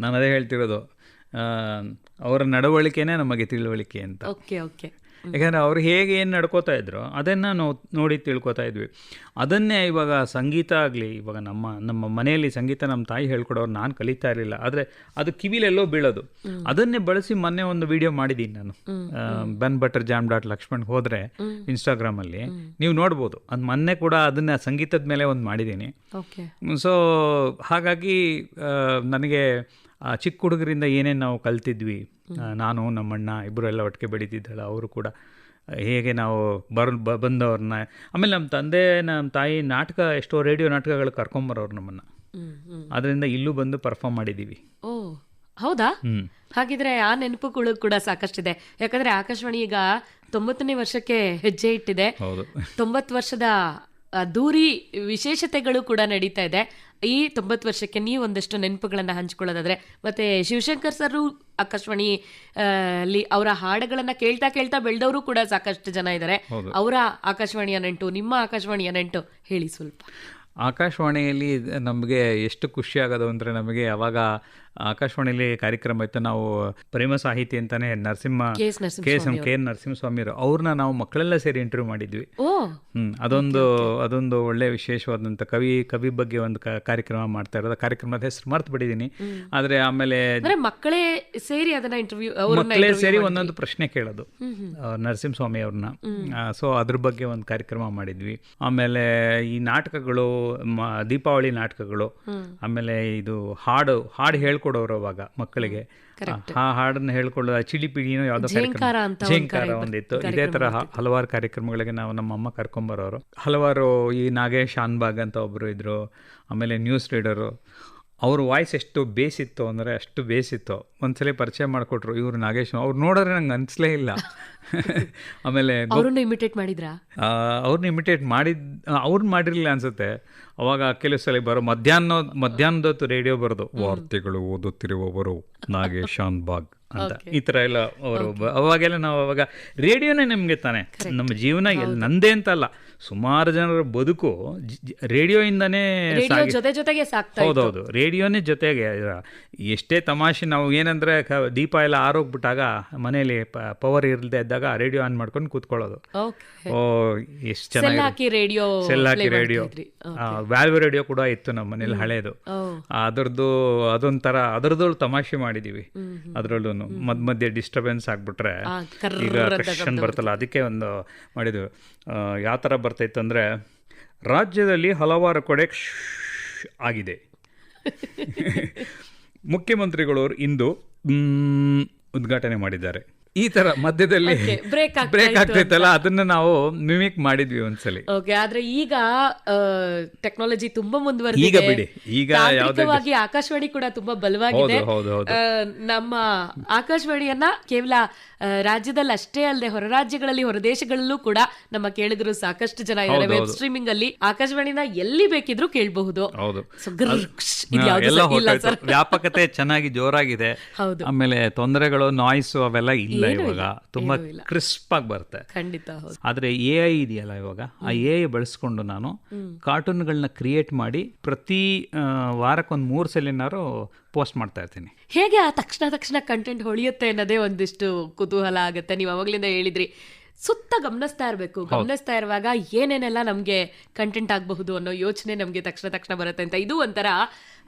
Speaker 2: ನಾನು ಅದೇ ಹೇಳ್ತಿರೋದು, ಅವರ ನಡವಳಿಕೆನೇ ನಮಗೆ ತಿಳುವಳಿಕೆ ಅಂತ.
Speaker 1: Okay okay.
Speaker 2: ಯಾಕಂದರೆ ಅವ್ರು ಹೇಗೆ ಏನು ನಡ್ಕೋತಾ ಇದ್ರು ಅದನ್ನು ನಾವು ನೋಡಿ ತಿಳ್ಕೊತಾ ಇದ್ವಿ. ಅದನ್ನೇ ಇವಾಗ ಸಂಗೀತ ಆಗಲಿ, ಇವಾಗ ನಮ್ಮ ಮನೆಯಲ್ಲಿ ಸಂಗೀತ ನಮ್ಮ ತಾಯಿ ಹೇಳ್ಕೊಡೋರು ನಾನು ಕಲಿತಾ ಇರಲಿಲ್ಲ, ಆದರೆ ಅದು ಕಿವಿಲೆಲ್ಲೋ ಬೀಳೋದು. ಅದನ್ನೇ ಬಳಸಿ ಮೊನ್ನೆ ಒಂದು ವಿಡಿಯೋ ಮಾಡಿದ್ದೀನಿ ನಾನು, ಬನ್ ಬಟರ್ ಜಾಮ್ ಡಾಟ್ ಲಕ್ಷ್ಮಣ್ ಹೋದರೆ ಇನ್ಸ್ಟಾಗ್ರಾಮಲ್ಲಿ ನೀವು ನೋಡ್ಬೋದು. ಅದು ಮೊನ್ನೆ ಕೂಡ ಅದನ್ನು ಸಂಗೀತದ ಮೇಲೆ ಒಂದು ಮಾಡಿದ್ದೀನಿ. ಸೊ ಹಾಗಾಗಿ ನನಗೆ ಚಿಕ್ಕ ಹುಡುಗರಿಂದ ಏನೇನು ನಾವು ಕಲ್ತಿದ್ವಿ, ನಾನು ನಮ್ಮಣ್ಣ ಇಬ್ಬರು ಎಲ್ಲ ಒಟ್ಟಿಗೆ ಬೆಳೀತಿದ್ದಲ್ಲ, ಅವರು ಕೂಡ ಹೇಗೆ ನಾವು ಬಂದವ್ರನ್ನ, ಆಮೇಲೆ ನಮ್ಮ ತಂದೆ ನಮ್ಮ ತಾಯಿ ನಾಟಕ ಎಷ್ಟೋ ರೇಡಿಯೋ ನಾಟಕಗಳು ಕರ್ಕೊಂಬರೋರು ನಮ್ಮನ್ನು, ಅದರಿಂದ ಇಲ್ಲೂ ಬಂದು ಪರ್ಫಾರ್ಮ್ ಮಾಡಿದ್ದೀವಿ.
Speaker 1: ಓ ಹೌದಾ? ಹಾಗಿದ್ರೆ ಆ ನೆನಪುಗಳು ಕೂಡ ಸಾಕಷ್ಟಿದೆ. ಯಾಕಂದರೆ ಆಕಾಶವಾಣಿ ಈಗ 90ನೇ ವರ್ಷಕ್ಕೆ ಹೆಜ್ಜೆ ಇಟ್ಟಿದೆ. 90 ವರ್ಷದ ದೂರಿ ವಿಶೇಷತೆಗಳು ಕೂಡ ನಡೀತಾ ಇದೆ. ಈ 90 ವರ್ಷಕ್ಕೆ ನೀವು ಒಂದಷ್ಟು ನೆನಪುಗಳನ್ನು ಹಂಚ್ಕೊಳ್ಳೋದಾದ್ರೆ, ಮತ್ತೆ ಶಿವಶಂಕರ್ ಸರ್ ಆಕಾಶವಾಣಿ ಅಲ್ಲಿ ಅವರ ಹಾಡುಗಳನ್ನ ಕೇಳ್ತಾ ಕೇಳ್ತಾ ಬೆಳೆದವರು ಕೂಡ ಸಾಕಷ್ಟು ಜನ ಇದ್ದಾರೆ. ಅವರ ಆಕಾಶವಾಣಿಯ ನೆಂಟು, ನಿಮ್ಮ ಆಕಾಶವಾಣಿಯ ನೆಂಟು ಹೇಳಿ ಸ್ವಲ್ಪ.
Speaker 2: ಆಕಾಶವಾಣಿಯಲ್ಲಿ ನಮಗೆ ಎಷ್ಟು ಖುಷಿ ಆಗೋದು ಅಂದರೆ, ನಮಗೆ ಅವಾಗ ಆಕಾಶವಾಣಿಯಲ್ಲಿ ಕಾರ್ಯಕ್ರಮ ಇತ್ತು. ನಾವು ಪ್ರೇಮ ಸಾಹಿತಿ ಅಂತಾನೆ ಕೆ ನರಸಿಂಹಸ್ವಾಮಿಯವರು, ಅವ್ರನ್ನ ನಾವು ಮಕ್ಕಳೆಲ್ಲ ಸೇರಿ ಇಂಟರ್ವ್ಯೂ ಮಾಡಿದ್ವಿ. ಅದೊಂದು ಒಳ್ಳೆ ವಿಶೇಷವಾದಂಥ ಕವಿ ಬಗ್ಗೆ ಒಂದು ಕಾರ್ಯಕ್ರಮ ಮಾಡ್ತಾ ಇರೋದು. ಕಾರ್ಯಕ್ರಮದ ಹೆಸರು ಮರ್ತು ಬಿಟ್ಟಿದ್ದೀನಿ, ಆದರೆ ಆಮೇಲೆ
Speaker 1: ಮಕ್ಕಳೇ ಸೇರಿ ಅದನ್ನ ಇಂಟರ್ವ್ಯೂ,
Speaker 2: ಮಕ್ಕಳೇ ಸೇರಿ ಒಂದೊಂದು ಪ್ರಶ್ನೆ ಕೇಳೋದು ನರಸಿಂಹಸ್ವಾಮಿ ಅವ್ರನ್ನ. ಸೊ ಅದ್ರ ಬಗ್ಗೆ ಒಂದು ಕಾರ್ಯಕ್ರಮ ಮಾಡಿದ್ವಿ. ಆಮೇಲೆ ಈ ನಾಟಕಗಳು, ದೀಪಾವಳಿ ನಾಟಕಗಳು, ಆಮೇಲೆ ಇದು ಹಾಡು ಹೇಳ್ಕೊಡೋರು ಅವಾಗ ಮಕ್ಕಳಿಗೆ. ಆ ಹಾಡನ್ನು ಹೇಳ್ಕೊಳ್ಳೋ ಚಿಳಿಪಿಳಿನೋ ಯಾವುದೋ ಝೇಂಕಾರ ಒಂದಿತ್ತು. ಇದೇ ತರ ಹಲವಾರು ಕಾರ್ಯಕ್ರಮಗಳಿಗೆ ನಾವು ನಮ್ಮಮ್ಮ ಕರ್ಕೊಂಬರೋರು. ಹಲವಾರು ಈ ನಾಗೇಶ್ ಶಾನ್ಬಾಗ್ ಅಂತ ಒಬ್ಬರು ಇದ್ರು, ಆಮೇಲೆ ನ್ಯೂಸ್ ರೀಡರು. ಅವ್ರ ವಾಯ್ಸ್ ಎಷ್ಟು ಬೇಸಿತ್ತು ಅಂದರೆ ಅಷ್ಟು ಬೇಸಿತ್ತು. ಒಂದ್ಸಲ ಪರಿಚಯ ಮಾಡಿಕೊಟ್ರು, ಇವರು ನಾಗೇಶ್. ಅವ್ರು ನೋಡಿದ್ರೆ ನಂಗೆ ಅನಿಸ್ಲೇ ಇಲ್ಲ. ಆಮೇಲೆ
Speaker 1: ಅವ್ರನ್ನ ಇಮಿಟೇಟ್ ಮಾಡಿದ್ರಾ?
Speaker 2: ಅವ್ರನ್ನ ಇಮಿಟೇಟ್ ಅವ್ರನ್ನ ಮಾಡಿರಲಿಲ್ಲ ಅನ್ಸುತ್ತೆ. ಅವಾಗ ಕೆಲವು ಸಲ ಮಧ್ಯಾಹ್ನದೊತ್ತು ರೇಡಿಯೋ ಬರೋದು, ವಾರ್ತೆಗಳು ಓದುತ್ತಿರುವವರು ನಾಗೇಶ್ ಶಾನ್ಬಾಗ್ ಅಂತ, ಈ ಥರ ಎಲ್ಲ ಅವರು. ಅವಾಗೆಲ್ಲ ನಾವು ಅವಾಗ ರೇಡಿಯೋನೇ ನಮಗೆ ತಾನೆ ನಮ್ಮ ಜೀವನ. ನಂದೇ ಅಂತ ಅಲ್ಲ, ಸುಮಾರು ಜನರ ಬದುಕು ರೇಡಿಯೋಯಿಂದನೇ. ಹೌದೌದು, ರೇಡಿಯೋನೇ ಜೊತೆಗೆ. ಎಷ್ಟೇ ತಮಾಷೆ, ನಾವು ಏನಂದ್ರೆ ದೀಪ ಎಲ್ಲ ಆರೋಗ್ಬಿಟ್ಟಾಗ ಮನೆಯಲ್ಲಿ ಪವರ್ ಇರಲ್ದೇ ಇದ್ದಾಗ ರೇಡಿಯೋ ಆನ್ ಮಾಡ್ಕೊಂಡು ಕೂತ್ಕೊಳ್ಳೋದು. ಓ ಎಷ್ಟು ಚೆನ್ನಾಗಿ ಸೆಲ್ಲಾಕಿ ರೇಡಿಯೋ, ವ್ಯಾಲ್ವ್ ರೇಡಿಯೋ ಕೂಡ ಇತ್ತು ನಮ್ಮ ಮನೇಲಿ, ಹಳೇದು. ಅದರದ್ದು ತಮಾಷೆ ಮಾಡಿದೀವಿ. ಅದರಲ್ಲೂ ಮಧ್ಯೆ ಡಿಸ್ಟರ್ಬೆನ್ಸ್ ಆಗ್ಬಿಟ್ರೆ, ಈಗ ಕಷನ್ ಬರ್ತಲ್ಲ, ಅದಕ್ಕೆ ಒಂದು ಮಾಡಿದ್ವಿ. ಯಾವ ಥರ ಬರ್ತಾಯಿತ್ತು ಅಂದರೆ, ರಾಜ್ಯದಲ್ಲಿ ಹಲವಾರು ಕಡೆ ಆಗಿದೆ. ಮುಖ್ಯಮಂತ್ರಿಗಳು ಇಂದು ಉದ್ಘಾಟನೆ ಮಾಡಿದ್ದಾರೆ. ಈ ತರ ಮಧ್ಯದಲ್ಲಿ
Speaker 1: Okay, break ಆಗ್ತಾ
Speaker 2: ಬ್ರೇಕ್
Speaker 1: ಇತ್ತು
Speaker 2: ಆಗ್ತೈತಲ್ಲ, ಅದನ್ನ ನಾವು ಮಿಮಿಕ್ ಮಾಡಿದ್ವಿ ಒಂದ್ಸಲಿ.
Speaker 1: ಓಕೆ, ಆದ್ರೆ ಈಗ ಟೆಕ್ನಾಲಜಿ ತುಂಬಾ
Speaker 2: ಈಗ
Speaker 1: ಮುಂದುವರೆದಿದೆ.
Speaker 2: ಬಿಡಿ, ಈಗ
Speaker 1: ತಾಂತ್ರಿಕವಾಗಿ ಆಕಾಶವಾಣಿ ಕೂಡ ತುಂಬಾ ಬಲವಾಗಿದೆ.
Speaker 2: ಹೌದು.
Speaker 1: ನಮ್ಮ ಆಕಾಶವಾಣಿಯನ್ನ ಕೇವಲ ರಾಜ್ಯದಲ್ಲಿ ಅಷ್ಟೇ ಅಲ್ಲದೆ ಹೊರ ರಾಜ್ಯಗಳಲ್ಲಿ, ಹೊರ ದೇಶಗಳಲ್ಲೂ ಕೂಡ ನಮ್ಮ ಕೇಳಿದ್ರು ಸಾಕಷ್ಟು ಜನ ಇದ್ದಾರೆ. ವೆಬ್ ಸ್ಟ್ರೀಮಿಂಗ್ ಅಲ್ಲಿ ಆಕಾಶವಾಣಿನ ಎಲ್ಲಿ ಬೇಕಿದ್ರು ಕೇಳಬಹುದು.
Speaker 2: ಹೌದು,
Speaker 1: ಇಲ್ಲ ಸರ್,
Speaker 2: ವ್ಯಾಪಕತೆ ಚೆನ್ನಾಗಿ ಜೋರಾಗಿದೆ.
Speaker 1: ಹೌದು,
Speaker 2: ಆಮೇಲೆ ತೊಂದರೆಗಳು, ನಾಯ್ಸು ಅವೆಲ್ಲ ಇಲ್ಲ. ಇವಾಗ ತುಂಬಾ ಕ್ರಿಸ್ಪ್ ಆಗಿ ಬರುತ್ತೆ.
Speaker 1: ಖಂಡಿತ ಹೌದು.
Speaker 2: ಆದ್ರೆ AI ಇದೆಯಲ್ಲ, ಇವಾಗ ಆ AI ಬಳಸ್ಕೊಂಡು ನಾನು ಕಾರ್ಟೂನ್ಗಳನ್ನ ಕ್ರಿಯೇಟ್ ಮಾಡಿ ಪ್ರತಿ ವಾರಕ್ಕೊಂದು 3 ಸಲಿನಾರು ಪೋಸ್ಟ್ ಮಾಡ್ತಾ ಇರ್ತೀನಿ.
Speaker 1: ಹೇಗೆ ಆ ತಕ್ಷಣ ಕಂಟೆಂಟ್ ಹೊಳೆಯುತ್ತೆ ಅನ್ನೋದೇ ಒಂದಿಷ್ಟು ಕುತೂಹಲ ಆಗುತ್ತೆ. ನೀವು ಅವಾಗ್ಲಿಂದ ಹೇಳಿದ್ರಿ ಸುತ್ತ ಗಮನಿಸ್ತಾ ಇರಬೇಕು, ಗಮನಿಸ್ತಾ ಇರುವಾಗ ಏನೇನೆಲ್ಲ ನಮಗೆ ಕಂಟೆಂಟ್ ಆಗಬಹುದು ಅನ್ನೋ ಯೋಚನೆ ನಮಗೆ ತಕ್ಷಣ ಬರುತ್ತೆ ಅಂತ. ಇದು ಒಂಥರ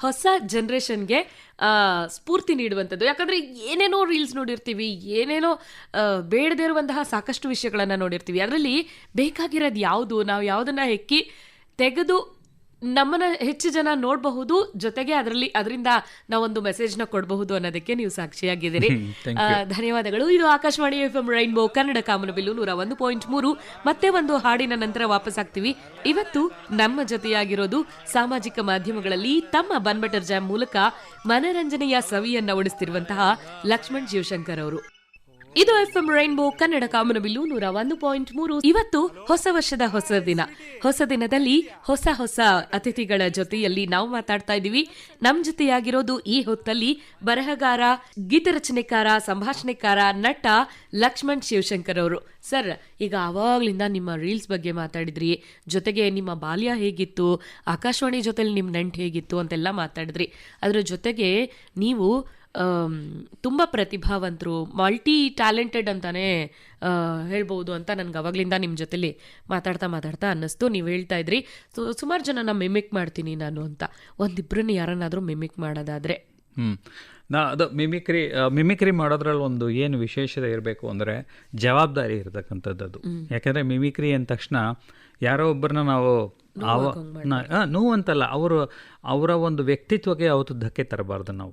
Speaker 1: ಹೊಸ ಜನ್ರೇಷನ್ಗೆ ಸ್ಫೂರ್ತಿ ನೀಡುವಂಥದ್ದು. ಯಾಕಂದರೆ ಏನೇನೋ ರೀಲ್ಸ್ ನೋಡಿರ್ತೀವಿ, ಏನೇನೋ ಬೇಡದೇ ಇರುವಂತಹ ಸಾಕಷ್ಟು ವಿಷಯಗಳನ್ನು ನೋಡಿರ್ತೀವಿ. ಅದರಲ್ಲಿ ಬೇಕಾಗಿರೋದು ಯಾವುದು, ನಾವು ಯಾವುದನ್ನು ಹೆಕ್ಕಿ ತೆಗೆದು ನಮ್ಮನ್ನ ಹೆಚ್ಚು ಜನ ನೋಡಬಹುದು, ಜೊತೆಗೆ ಅದರಿಂದ ನಾವೊಂದು ಮೆಸೇಜ್ನ ಕೊಡಬಹುದು ಅನ್ನೋದಕ್ಕೆ ನೀವು ಸಾಕ್ಷಿಯಾಗಿದ್ದೀರಿ. ಧನ್ಯವಾದಗಳು. ಇದು ಆಕಾಶವಾಣಿ FM ರೈನ್ಬೋ ಕನ್ನಡ ಕಾಮನಬಿಲ್ಲು 101.3. ಮತ್ತೆ ಒಂದು ಹಾಡಿನ ನಂತರ ವಾಪಸ್ ಆಗ್ತೀವಿ. ಇವತ್ತು ನಮ್ಮ ಜೊತೆಯಾಗಿರೋದು ಸಾಮಾಜಿಕ ಮಾಧ್ಯಮಗಳಲ್ಲಿ ತಮ್ಮ ಬನ್ಬಟರ್ ಜಾಮ್ ಮೂಲಕ ಮನರಂಜನೆಯ ಸವಿಯನ್ನ ಉಡಿಸ್ತಿರುವಂತಹ ಲಕ್ಷ್ಮಣ್ ಶಿವಶಂಕರ್ ಅವರು. ಇದು FM ರೈನ್ಬೋ ಕನ್ನಡ ಕಾಮನಬಿಲ್ಲು 101.3. ಇವತ್ತು ಹೊಸ ವರ್ಷದ ಹೊಸ ದಿನದಲ್ಲಿ ಹೊಸ ಅತಿಥಿಗಳ ಜೊತೆಯಲ್ಲಿ ನಾವು ಮಾತಾಡ್ತಾ ಇದ್ದೀವಿ. ನಮ್ ಜೊತೆಯಾಗಿರೋದು ಈ ಹೊತ್ತಲ್ಲಿ ಬರಹಗಾರ, ಗೀತರಚನೆಕಾರ, ಸಂಭಾಷಣೆಕಾರ, ನಟ ಲಕ್ಷ್ಮಣ್ ಶಿವಶಂಕರ್ ಅವರು. ಸರ್, ಈಗ ಆವಾಗ್ಲಿಂದ ನಿಮ್ಮ ರೀಲ್ಸ್ ಬಗ್ಗೆ ಮಾತಾಡಿದ್ರಿ, ಜೊತೆಗೆ ನಿಮ್ಮ ಬಾಲ್ಯ ಹೇಗಿತ್ತು, ಆಕಾಶವಾಣಿ ಜೊತೆಲಿ ನಿಮ್ಮ ನಂಟು ಹೇಗಿತ್ತು ಅಂತೆಲ್ಲ ಮಾತಾಡಿದ್ರಿ. ಅದರ ಜೊತೆಗೆ ನೀವು ತುಂಬ ಪ್ರತಿಭಾವಂತರು, ಮಲ್ಟಿ ಟ್ಯಾಲೆಂಟೆಡ್ ಅಂತಾನೆ ಹೇಳ್ಬೋದು ಅಂತ ನನಗೆ ಅವಾಗಲಿಂದ ನಿಮ್ಮ ಜೊತೆಲಿ ಮಾತಾಡ್ತಾ ಅನ್ನಿಸ್ತು. ನೀವು ಹೇಳ್ತಾ ಇದ್ರಿ ಸುಮಾರು ಜನನ ಮಿಮಿಕ್ ಮಾಡ್ತೀನಿ ನಾನು ಅಂತ. ಒಂದಿಬ್ಬರನ್ನ ಯಾರನ್ನಾದರೂ ಮಿಮಿಕ್ ಮಾಡೋದಾದರೆ?
Speaker 2: ಅದು ಮಿಮಿಕ್ರಿ ಮಾಡೋದ್ರಲ್ಲಿ ಒಂದು ಏನು ವಿಶೇಷತೆ ಇರಬೇಕು ಅಂದರೆ ಜವಾಬ್ದಾರಿ ಇರತಕ್ಕಂಥದ್ದು. ಯಾಕೆಂದರೆ ಮಿಮಿಕ್ರಿ ಅಂದ ತಕ್ಷಣ ಯಾರೋ ಒಬ್ಬರನ್ನ ನಾವು ನೋವಂತಲ್ಲ, ಅವರ ಒಂದು ವ್ಯಕ್ತಿತ್ವಕ್ಕೆ ಅವತ್ತು ಧಕ್ಕೆ ತರಬಾರ್ದು. ನಾವು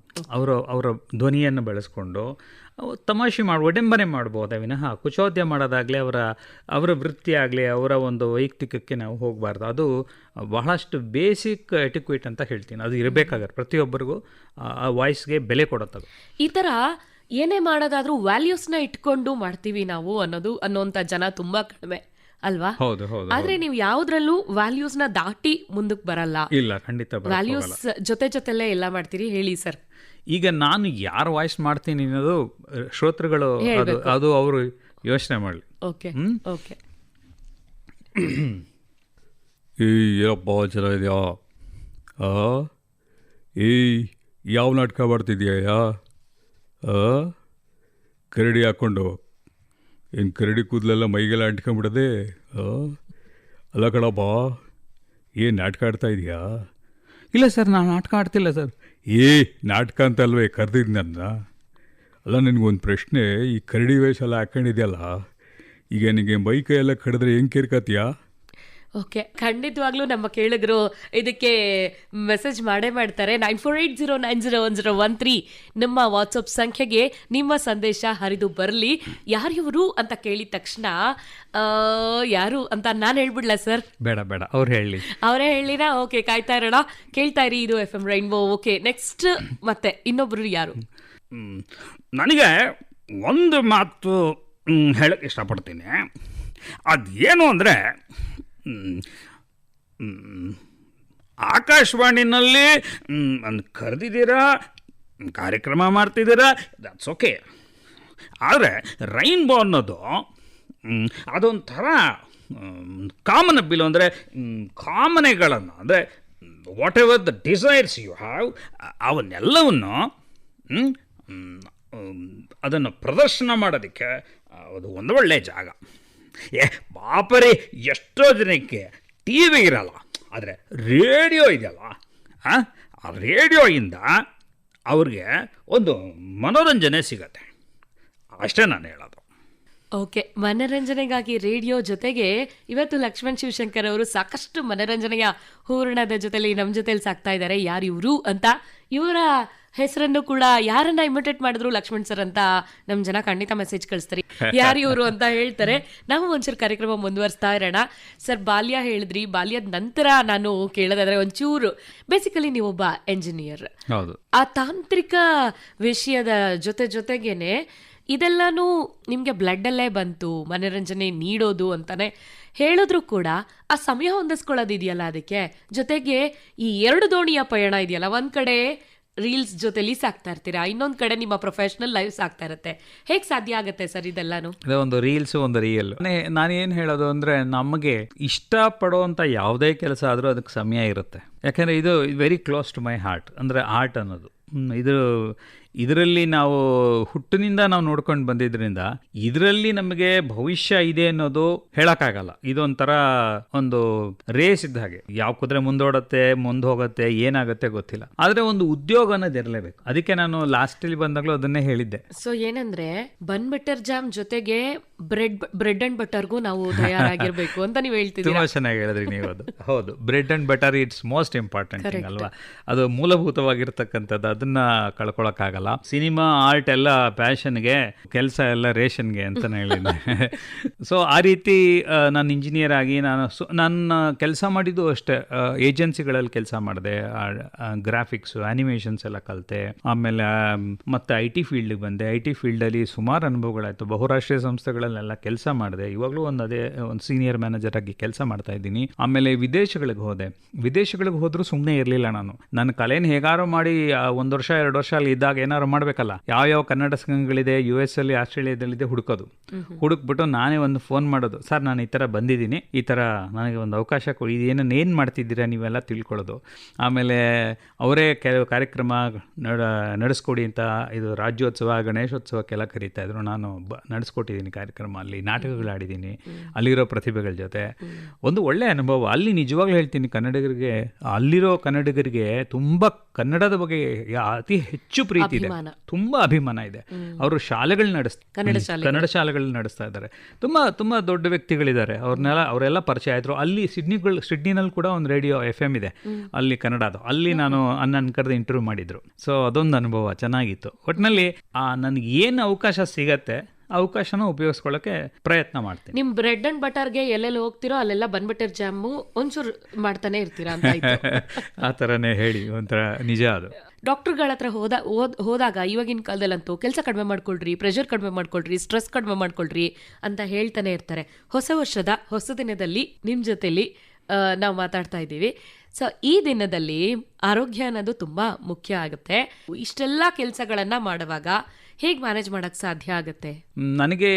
Speaker 2: ಅವರ ಧ್ವನಿಯನ್ನು ಬೆಳೆಸ್ಕೊಂಡು ತಮಾಷೆ ಒಡೆಂಬನೆ ಮಾಡ್ಬೋದೇ ವಿನಃ ಕುಚೋದ್ಯ ಮಾಡೋದಾಗಲಿ, ಅವರ ವೃತ್ತಿ ಆಗಲಿ, ಅವರ ಒಂದು ವೈಯಕ್ತಿಕಕ್ಕೆ ನಾವು ಹೋಗಬಾರ್ದು. ಅದು ಬಹಳಷ್ಟು ಬೇಸಿಕ್ ಎಟಿಕ್ವೇಟ್ ಅಂತ ಹೇಳ್ತೀನಿ. ಅದು ಇರಬೇಕಾದ್ರೆ ಪ್ರತಿಯೊಬ್ಬರಿಗೂ ಆ ವಾಯ್ಸ್ಗೆ ಬೆಲೆ ಕೊಡೋದು.
Speaker 1: ಈ ಥರ ಏನೇ ಮಾಡೋದಾದ್ರೂ ವ್ಯಾಲ್ಯೂಸ್ನ ಇಟ್ಕೊಂಡು ಮಾಡ್ತೀವಿ ನಾವು ಅನ್ನೋಂಥ ಜನ ತುಂಬ ಕಡಿಮೆ ಅಲ್ವಾ?
Speaker 2: ಹೌದು.
Speaker 1: ಆದ್ರೆ ನೀವು ಯಾವ್ದ್ರಲ್ಲೂ ವ್ಯಾಲ್ಯೂಸ್ ನ ದಾಟಿ ಮುಂದಕ್ಕೆ ಬರಲ್ಲ.
Speaker 2: ಇಲ್ಲ, ಖಂಡಿತ
Speaker 1: ವ್ಯಾಲ್ಯೂಸ್ ಜೊತೆಲೇ ಎಲ್ಲ ಮಾಡ್ತೀರಿ. ಹೇಳಿ ಸರ್.
Speaker 2: ಈಗ ನಾನು ಯಾರು ವಾಯ್ಸ್ ಮಾಡ್ತೀನಿ ಅನ್ನೋದು ಶ್ರೋತೃಗಳು ಅದು ಅವರು ಯೋಚನೆ ಮಾಡಲಿ.
Speaker 1: ಓಕೆ.
Speaker 5: ಏನಪ್ಪ ಚೆನ್ನಾಗಿದೆಯಾ? ಯಾವ ನಾಟಕ ಮಾಡ್ತಿದ್ಯಾ? ಕರಡಿ ಹಾಕ್ಕೊಂಡು ಏನು ಕರಡಿ ಕೂದಲೆಲ್ಲ ಮೈಗೆಲ್ಲ ಅಂಟ್ಕೊಂಬಿಡದೆ? ಅಲ್ಲ ಕಣಪ್ಪ, ಏನು ನಾಟಕ ಆಡ್ತಾ ಇದೆಯಾ?
Speaker 2: ಇಲ್ಲ ಸರ್, ನಾನು ನಾಟಕ ಆಡ್ತಿಲ್ಲ ಸರ್.
Speaker 5: ನಾಟಕ ಅಂತ ಅಲ್ವೇ ಕರೆದಿದ್ದು ನನ್ನ. ಅಲ್ಲ, ನನಗೊಂದು ಪ್ರಶ್ನೆ. ಈ ಕರಡಿ ವೇಷೆಲ್ಲ ಹಾಕ್ಕೊಂಡಿದ್ಯಲ್ಲ, ಈಗ ನಿನಗೆ ಮೈ ಕೈ ಎಲ್ಲ ಕಡಿದ್ರೆ ಹೆಂಗೆ ಕೇರ್ಕತ್ತೀಯಾ?
Speaker 1: ಓಕೆ, ಖಂಡಿತವಾಗ್ಲೂ ನಮ್ಮ ಕೇಳಿದ್ರು ಇದಕ್ಕೆ ಮೆಸೇಜ್ ಮಾಡ್ತಾರೆ. 9480901013 ನಮ್ಮ ವಾಟ್ಸಪ್ ಸಂಖ್ಯೆಗೆ ನಿಮ್ಮ ಸಂದೇಶ ಹರಿದು ಬರಲಿ. ಯಾರಿವರು ಅಂತ ಕೇಳಿದ ತಕ್ಷಣ ಯಾರು ಅಂತ ನಾನು ಹೇಳ್ಬಿಡ್ಲಾ ಸರ್?
Speaker 2: ಬೇಡ, ಅವರೇ
Speaker 1: ಹೇಳಿರಾ? ಓಕೆ, ಕಾಯ್ತಾ ಇರೋಣ. ಕೇಳ್ತಾ ಇರಿ, ಇದು FM ರೈನ್ಬೋ. ಓಕೆ, ನೆಕ್ಸ್ಟ್ ಮತ್ತೆ ಇನ್ನೊಬ್ರು ಯಾರು?
Speaker 5: ನನಗೆ ಒಂದು ಮಾತು ಹೇಳಕ್ಕೆ ಇಷ್ಟಪಡ್ತೀನಿ. ಅದೇನು ಅಂದರೆ, ಆಕಾಶವಾಣಿನಲ್ಲಿ ಕರೆದಿದ್ದೀರಾ, ಕಾರ್ಯಕ್ರಮ ಮಾಡ್ತಿದ್ದೀರಾ, ದಟ್ಸ್ ಓಕೆ. ಆದರೆ ರೈನ್ಬೋ ಅನ್ನೋದು ಅದೊಂಥರ ಕಾಮನಬಿಲ್ಲು. ಅಂದರೆ ಕಾಮನೆಗಳನ್ನು, ಅಂದರೆ whatever the desires you have, ಅವನ್ನೆಲ್ಲವನ್ನು ಅದನ್ನು ಪ್ರದರ್ಶನ ಮಾಡೋದಕ್ಕೆ ಅದು ಒಂದು ಒಳ್ಳೆಯ ಜಾಗ. ಪಾಪರಿ, ಎಷ್ಟೋ ಜನಕ್ಕೆ TV ಇರಲ್ಲ, ಆದರೆ ರೇಡಿಯೋ ಇದೆಯಲ್ಲ, ಆ ರೇಡಿಯೋಯಿಂದ ಅವ್ರಿಗೆ ಒಂದು ಮನೋರಂಜನೆ ಸಿಗತ್ತೆ. ಅಷ್ಟೇ ನಾನು ಹೇಳೋದು.
Speaker 1: ಓಕೆ, ಮನರಂಜನೆಗಾಗಿ ರೇಡಿಯೋ ಜೊತೆಗೆ ಇವತ್ತು ಲಕ್ಷ್ಮಣ್ ಶಿವಶಂಕರ್ ಅವರು ಸಾಕಷ್ಟು ಮನರಂಜನೆಯ ಹೂರಣದ ಜೊತೆಲಿ ನಮ್ಮ ಜೊತೆಲಿ ಸಾಕ್ತಾ ಇದ್ದಾರೆ. ಯಾರು ಇವರು ಅಂತ, ಇವರ ಹೆಸರನ್ನು ಕೂಡ ಯಾರನ್ನ ಇಮಿಟೇಟ್ ಮಾಡಿದ್ರು ಲಕ್ಷ್ಮಣ್ ಸರ್ ಅಂತ ನಮ್ ಜನ ಖಂಡಿತ ಮೆಸೇಜ್ ಕಳಿಸ್ತಾರೆ, ಯಾರು ಇವರು ಅಂತ ಹೇಳ್ತಾರೆ. ನಾವು ಒಂಚೂರು ಕಾರ್ಯಕ್ರಮ ಮುಂದುವರಿಸ್ತಾ ಇರೋಣ. ಸರ್, ಬಾಲ್ಯ ಹೇಳಿದ್ರಿ, ಬಾಲ್ಯದ ನಂತರ ನಾನು ಕೇಳೋದಾದ್ರೆ ಒಂಚೂರು ಬೇಸಿಕಲಿ ನೀವೊಬ್ಬ ಎಂಜಿನಿಯರ್,
Speaker 2: ಹೌದು.
Speaker 1: ಆ ತಾಂತ್ರಿಕ ವಿಷಯದ ಜೊತೆಗೇನೆ ಇದೆಲ್ಲಾನು ನಿಮ್ಗೆ ಬ್ಲಡ್ ಅಲ್ಲೇ ಬಂತು, ಮನೋರಂಜನೆ ನೀಡೋದು ಅಂತಾನೆ ಹೇಳಿದ್ರು ಕೂಡ ಆ ಸಮಯ ಹೊಂದಿಸ್ಕೊಳ್ಳೋದಿದೆಯಲ್ಲ, ಅದಕ್ಕೆ ಜೊತೆಗೆ ಈ 2 ದೋಣಿಯ ಪಯಣ ಇದೆಯಲ್ಲ, ಒಂದ್ ಕಡೆ ರೀಲ್ಸ್ ಜೊತೆಲಿ ಸಾಕ್ತಾ ಇರ್ತೀರಾ, ಇನ್ನೊಂದ್ ಕಡೆ ನಿಮ್ಮ ಪ್ರೊಫೆಷನಲ್ ಲೈಫ್ ಸಾಕ್ತಾ ಇರುತ್ತೆ. ಹೇಗ್ ಸಾಧ್ಯ ಆಗತ್ತೆ ಸರ್ ಇದೆಲ್ಲಾನು?
Speaker 2: ಅದೇ ಒಂದು ರೀಲ್ಸ್, ಒಂದು ರಿಯಲ್. ನಾನು ಏನು ಹೇಳೋದು ಅಂದರೆ, ನಮಗೆ ಇಷ್ಟಪಡುವಂಥ ಯಾವುದೇ ಕೆಲಸ ಆದರೂ ಅದಕ್ಕೆ ಸಮಯ ಇರುತ್ತೆ. ಯಾಕೆಂದರೆ ಇದು very close to my heart. ಅಂದರೆ ಆರ್ಟ್ ಅನ್ನೋದು ಇದರಲ್ಲಿ ನಾವು ಹುಟ್ಟಿನಿಂದ ನಾವು ನೋಡ್ಕೊಂಡು ಬಂದಿದ್ದರಿಂದ ಇದರಲ್ಲಿ ನಮಗೆ ಭವಿಷ್ಯ ಇದೆ ಅನ್ನೋದು ಹೇಳೋಕ್ಕಾಗಲ್ಲ. ಇದೊಂಥರ ಒಂದು ರೇಸ್ ಇದ್ದ ಹಾಗೆ, ಯಾವ ಕುದುರೆ ಮುಂದೆ ಹೋಗುತ್ತೆ, ಏನಾಗುತ್ತೆ ಗೊತ್ತಿಲ್ಲ. ಆದರೆ ಒಂದು ಉದ್ಯೋಗ ಅನ್ನೋದು ಇರಲೇಬೇಕು. ಅದಕ್ಕೆ ನಾನು ಲಾಸ್ಟಲ್ಲಿ ಬಂದಾಗಲೂ ಅದನ್ನೇ ಹೇಳಿದ್ದೆ.
Speaker 1: ಸೊ ಏನಂದ್ರೆ ಬನ್ ಬಟರ್ ಜಾಮ್ ಜೊತೆಗೆ ಬ್ರೆಡ್ ಅಂಡ್ ಬಟರ್ಗೂ ನಾವು ತಯಾರಾಗಿರ್ಬೇಕು ಅಂತ ನೀವು ಹೇಳ್ತಿದ್ದೀರಾ.
Speaker 2: ತುಂಬಾ ಚೆನ್ನಾಗಿ ಹೇಳಿದ್ರಿ ನೀವು. ಅದು ಹೌದು, bread and butter it's most important thing ಅಲ್ವಾ. ಅದು ಮೂಲಭೂತವಾಗಿರ್ತಕ್ಕಂಥದ್ದು, ಅದನ್ನ ಕಳ್ಕೊಳಕ್ಕಾಗಲ್ಲ. ಸಿನಿಮಾ, ಆರ್ಟ್ ಎಲ್ಲ ಪ್ಯಾಷನ್ಗೆ, ಕೆಲಸ ಎಲ್ಲ ರೇಷನ್ಗೆ ಅಂತಾನೆ ಹೇಳಿದ್ದೆ. ಸೊ ಆ ರೀತಿ ನಾನು ಇಂಜಿನಿಯರ್ ಆಗಿ ನನ್ನ ಕೆಲಸ ಮಾಡಿದ್ದು ಅಷ್ಟೇ, ಏಜೆನ್ಸಿಗಳಲ್ಲಿ ಕೆಲಸ ಮಾಡಿದೆ, ಗ್ರಾಫಿಕ್ಸ್, ಆನಿಮೇಷನ್ಸ್ ಎಲ್ಲ ಕಲಿತೆ. ಆಮೇಲೆ ಮತ್ತೆ IT ಫೀಲ್ಡ್ಗೆ ಬಂದೆ. IT ಫೀಲ್ಡಲ್ಲಿ ಸುಮಾರು ಅನುಭವಗಳಾಯಿತು. ಬಹುರಾಷ್ಟ್ರೀಯ ಸಂಸ್ಥೆಗಳಲ್ಲೆಲ್ಲ ಕೆಲಸ ಮಾಡಿದೆ. ಇವಾಗಲೂ ಒಂದು ಸೀನಿಯರ್ ಮ್ಯಾನೇಜರ್ ಆಗಿ ಕೆಲಸ ಮಾಡ್ತಾ ಇದ್ದೀನಿ. ಆಮೇಲೆ ವಿದೇಶಗಳಿಗೆ ಹೋದೆ. ವಿದೇಶಗಳಿಗೆ ಹೋದ್ರೂ ಸುಮ್ಮನೆ ಇರಲಿಲ್ಲ ನಾನು. ನನ್ನ ಕಲೆನ ಹೇಗಾರು ಮಾಡಿ 1 ವರ್ಷ 2 ವರ್ಷ ಅಲ್ಲಿ ಇದ್ದಾಗ ಏನಾದ್ರು ಮಾಡಬೇಕಲ್ಲ. ಯಾವ ಕನ್ನಡ ಸಂಘಗಳಿದೆ US ಅಲ್ಲಿ, ಆಸ್ಟ್ರೇಲಿಯಾದಲ್ಲಿದೆ, ಹುಡುಕ್ಬಿಟ್ಟು ನಾನೇ ಒಂದು ಫೋನ್ ಮಾಡೋದು, ಸರ್ ನಾನು ಈ ಥರ ಬಂದಿದ್ದೀನಿ, ಈ ಥರ ನನಗೆ ಒಂದು ಅವಕಾಶ ಕೊಡಿ, ಏನು ಮಾಡ್ತಿದ್ದೀರಾ ನೀವೆಲ್ಲ ತಿಳ್ಕೊಳ್ಳೋದು. ಆಮೇಲೆ ಅವರೇ ಕೆಲವು ಕಾರ್ಯಕ್ರಮ ನಡೆಸ್ಕೊಡಿ ಅಂತ, ಇದು ರಾಜ್ಯೋತ್ಸವ, ಗಣೇಶೋತ್ಸವಕ್ಕೆಲ್ಲ ಕರೀತಾ ಇದ್ರು. ನಾನು ನಡೆಸ್ಕೊಟ್ಟಿದ್ದೀನಿ ಕಾರ್ಯಕ್ರಮ, ಅಲ್ಲಿ ನಾಟಕಗಳಾಡಿದ್ದೀನಿ ಅಲ್ಲಿರೋ ಪ್ರತಿಭೆಗಳ ಜೊತೆ. ಒಂದು ಒಳ್ಳೆ ಅನುಭವ. ಅಲ್ಲಿ ನಿಜವಾಗ್ಲೂ ಹೇಳ್ತೀನಿ, ಅಲ್ಲಿರೋ ಕನ್ನಡಿಗರಿಗೆ ತುಂಬ ಕನ್ನಡದ ಬಗ್ಗೆ ಅತಿ ಹೆಚ್ಚು ಪ್ರೀತಿ ಇದೆ, ತುಂಬ ಅಭಿಮಾನ ಇದೆ. ಅವರು ಕನ್ನಡ ಶಾಲೆಗಳನ್ನ ನಡೆಸ್ತಾ ಇದ್ದಾರೆ. ತುಂಬ ದೊಡ್ಡ ವ್ಯಕ್ತಿಗಳಿದ್ದಾರೆ. ಅವರೆಲ್ಲ ಪರಿಚಯ ಆಯಿತು. ಅಲ್ಲಿ ಸಿಡ್ನಿನಲ್ಲಿ ಕೂಡ ಒಂದು ರೇಡಿಯೋ FM ಇದೆ, ಅಲ್ಲಿ ಕನ್ನಡದು. ಅಲ್ಲಿ ನನ್ನ ಕರೆದು ಇಂಟರ್ವ್ಯೂ ಮಾಡಿದ್ರು. ಸೊ ಅದೊಂದು ಅನುಭವ ಚೆನ್ನಾಗಿತ್ತು. ಒಟ್ಟಿನಲ್ಲಿ ನನಗೆ ಏನು ಅವಕಾಶ ಸಿಗತ್ತೆ ಅವಕಾಶನ ಉಪಯೋಗಿಸ್ಕೊಳ್ಳೋಕೆ ಪ್ರಯತ್ನ ಮಾಡ್ತೀನಿ.
Speaker 1: ನಿಮ್ ಬ್ರೆಡ್ ಅಂಡ್ ಬಟರ್ಗೆ ಎಲ್ಲೆಲ್ಲಿ ಹೋಗ್ತಿರೋ ಅಲ್ಲೆಲ್ಲ ಬನ್ ಬಟರ್ ಜಾಮು ಒಂಚೂರು ಮಾಡ್ತಾನೆ ಇರ್ತೀರಾ ಅಂತ ಆಯ್ತು.
Speaker 2: ಆ ಥರನೇ ಹೇಳಿ, ಒಂಥರ ನಿಜ ಅದು.
Speaker 1: ಡಾಕ್ಟರ್ಗಳ ಹತ್ರ ಹೋದಾಗ ಇವಾಗಿನ ಕಾಲದಲ್ಲಂತೂ ಕೆಲಸ ಕಡಿಮೆ ಮಾಡ್ಕೊಳ್ರಿ, ಪ್ರೆಷರ್ ಕಡಿಮೆ ಮಾಡ್ಕೊಳ್ರಿ, ಸ್ಟ್ರೆಸ್ ಕಡಿಮೆ ಮಾಡ್ಕೊಳ್ರಿ ಅಂತ ಹೇಳ್ತಾನೆ ಇರ್ತಾರೆ. ಹೊಸ ವರ್ಷದ ಹೊಸ ದಿನದಲ್ಲಿ ನಿಮ್ಮ ಜೊತೆಲಿ ನಾವು ಮಾತಾಡ್ತಾ ಇದ್ದೀವಿ. ಸೊ ಈ ದಿನದಲ್ಲಿ ಆರೋಗ್ಯ ಅನ್ನೋದು ತುಂಬ ಮುಖ್ಯ ಆಗುತ್ತೆ. ಇಷ್ಟೆಲ್ಲ ಕೆಲಸಗಳನ್ನು ಮಾಡುವಾಗ ಹೇಗೆ ಮ್ಯಾನೇಜ್ ಮಾಡೋಕ್ಕೆ ಸಾಧ್ಯ ಆಗುತ್ತೆ?
Speaker 2: ನನಗೆ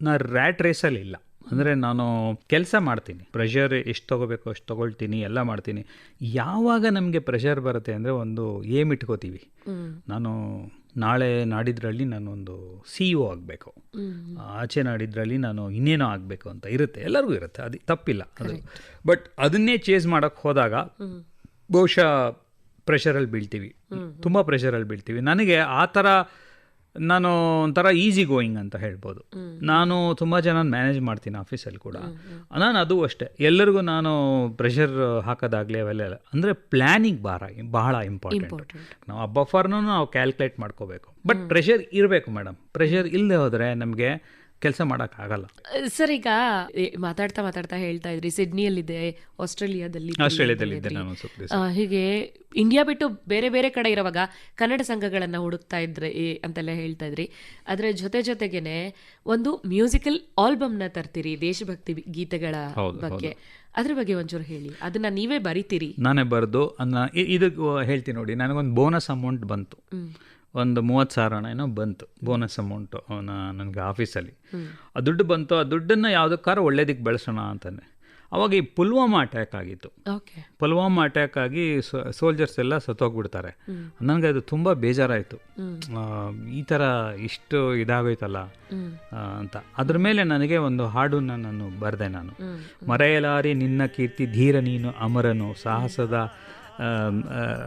Speaker 2: ನಾ ರ್ಯಾಟ್ ರೇಸಲ್ಲಿ ಇಲ್ಲ. ಅಂದರೆ ನಾನು ಕೆಲಸ ಮಾಡ್ತೀನಿ, ಪ್ರೆಷರ್ ಎಷ್ಟು ತೊಗೋಬೇಕು ಅಷ್ಟು ತೊಗೊಳ್ತೀನಿ, ಎಲ್ಲ ಮಾಡ್ತೀನಿ. ಯಾವಾಗ ನಮಗೆ ಪ್ರೆಷರ್ ಬರುತ್ತೆ ಅಂದರೆ, ಒಂದು ಏಮ್ ಇಟ್ಕೋತೀವಿ, ನಾನು ನಾಳೆ ನಾಡಿದ್ರಲ್ಲಿ ನಾನೊಂದು CEO ಆಗಬೇಕು, ಆಚೆ ನಾಡಿದ್ರಲ್ಲಿ ನಾನು ಇನ್ನೇನೋ ಆಗಬೇಕು ಅಂತ ಇರುತ್ತೆ, ಎಲ್ಲರಿಗೂ ಇರುತ್ತೆ, ಅದು ತಪ್ಪಿಲ್ಲ ಅದು. ಬಟ್ ಅದನ್ನೇ ಚೇಸ್ ಮಾಡೋಕ್ಕೆ ಹೋದಾಗ ಬಹುಶಃ ಪ್ರೆಷರಲ್ಲಿ ಬೀಳ್ತೀವಿ, ತುಂಬ ಪ್ರೆಷರಲ್ಲಿ ಬೀಳ್ತೀವಿ. ನನಗೆ ಆ ಥರ ನಾನು ಒಂಥರ ಈಸಿ ಗೋಯಿಂಗ್ ಅಂತ ಹೇಳ್ಬೋದು. ನಾನು ತುಂಬ ಜನ ಮ್ಯಾನೇಜ್ ಮಾಡ್ತೀನಿ ಆಫೀಸಲ್ಲಿ ಕೂಡ. ನಾನು ಅದು ಅಷ್ಟೇ, ಎಲ್ಲರಿಗೂ ನಾನು ಪ್ರೆಷರ್ ಹಾಕೋದಾಗಲಿ ಅವೆಲ್ಲ. ಅಂದರೆ ಪ್ಲ್ಯಾನಿಂಗ್ ಬಹಳ ಇಂಪಾರ್ಟೆಂಟ್. ನಾವು ಆ ಬಫರ್ನೂ ನಾವು ಕ್ಯಾಲ್ಕುಲೇಟ್ ಮಾಡ್ಕೋಬೇಕು. ಬಟ್ ಪ್ರೆಷರ್ ಇರಬೇಕು ಮೇಡಮ್. ಪ್ರೆಷರ್ ಇಲ್ಲದೆ ಹೋದರೆ ನಮಗೆ ಕೆಲಸ ಮಾಡೋಕ್ಕಾಗಲ್ಲ.
Speaker 1: ಸರ್, ಈಗ ಮಾತಾಡ್ತಾ ಹೇಳ್ತಾ ಇದ್ರಿ ಸಿಡ್ನಿಯಲ್ಲಿದೆ, ಆಸ್ಟ್ರೇಲಿಯಾದಲ್ಲಿದ್ದೆ ನಾನು. ಹೀಗೆ ಇಂಡಿಯಾ ಬಿಟ್ಟು ಬೇರೆ ಬೇರೆ ಕಡೆ ಇರುವಾಗ ಕನ್ನಡ ಸಂಘಗಳನ್ನು ಹುಡುಕ್ತಾ ಇದ್ರಿ ಅಂತೆಲ್ಲ ಹೇಳ್ತಾ ಇದ್ರಿ. ಅದರ ಜೊತೆಗೇನೆ ಒಂದು ಮ್ಯೂಸಿಕಲ್ ಆಲ್ಬಮ್ನ ತರ್ತೀರಿ ದೇಶಭಕ್ತಿ ಗೀತೆಗಳ ಬಗ್ಗೆ. ಅದ್ರ ಬಗ್ಗೆ ಒಂಚೂರು ಹೇಳಿ. ಅದನ್ನ ನೀವೇ ಬರಿತೀರಿ? ನಾನೇ ಬರೆದು
Speaker 2: ಇದಕ್ಕೆ ಹೇಳ್ತೀನಿ ನೋಡಿ. ನನಗೊಂದು ಬೋನಸ್ ಅಮೌಂಟ್ ಬಂತು, ಒಂದು 30,000 ಏನೋ ಬಂತು ಬೋನಸ್ ಅಮೌಂಟು ನನಗೆ ಆಫೀಸಲ್ಲಿ. ಆ ದುಡ್ಡು ಬಂತು. ಆ ದುಡ್ಡನ್ನು ಯಾವುದಕ್ಕಾದ್ರೂ ಒಳ್ಳೇದಕ್ಕೆ ಬಳಸೋಣ ಅಂತಾನೆ. ಅವಾಗ ಈ ಪುಲ್ವಾಮಾ ಅಟ್ಯಾಕ್ ಆಗಿತ್ತು. ಪುಲ್ವಾಮಾ ಅಟ್ಯಾಕ್ ಆಗಿ ಸೋಲ್ಜರ್ಸ್ ಎಲ್ಲ ಸತ್ತೋಗ್ಬಿಡ್ತಾರೆ. ನನಗೆ ಅದು ತುಂಬ ಬೇಜಾರಾಯಿತು, ಈ ಥರ ಇಷ್ಟು ಇದಾಗೋಯ್ತಲ್ಲ ಅಂತ. ಅದ್ರ ಮೇಲೆ ನನಗೆ ಒಂದು ಹಾಡನ್ನು ನಾನು ಬರೆದೆ. ನಾನು ಮರೆಯಲಾರಿ ನಿನ್ನ ಕೀರ್ತಿ, ಧೀರ ನೀನು ಅಮರನು, ಸಾಹಸದ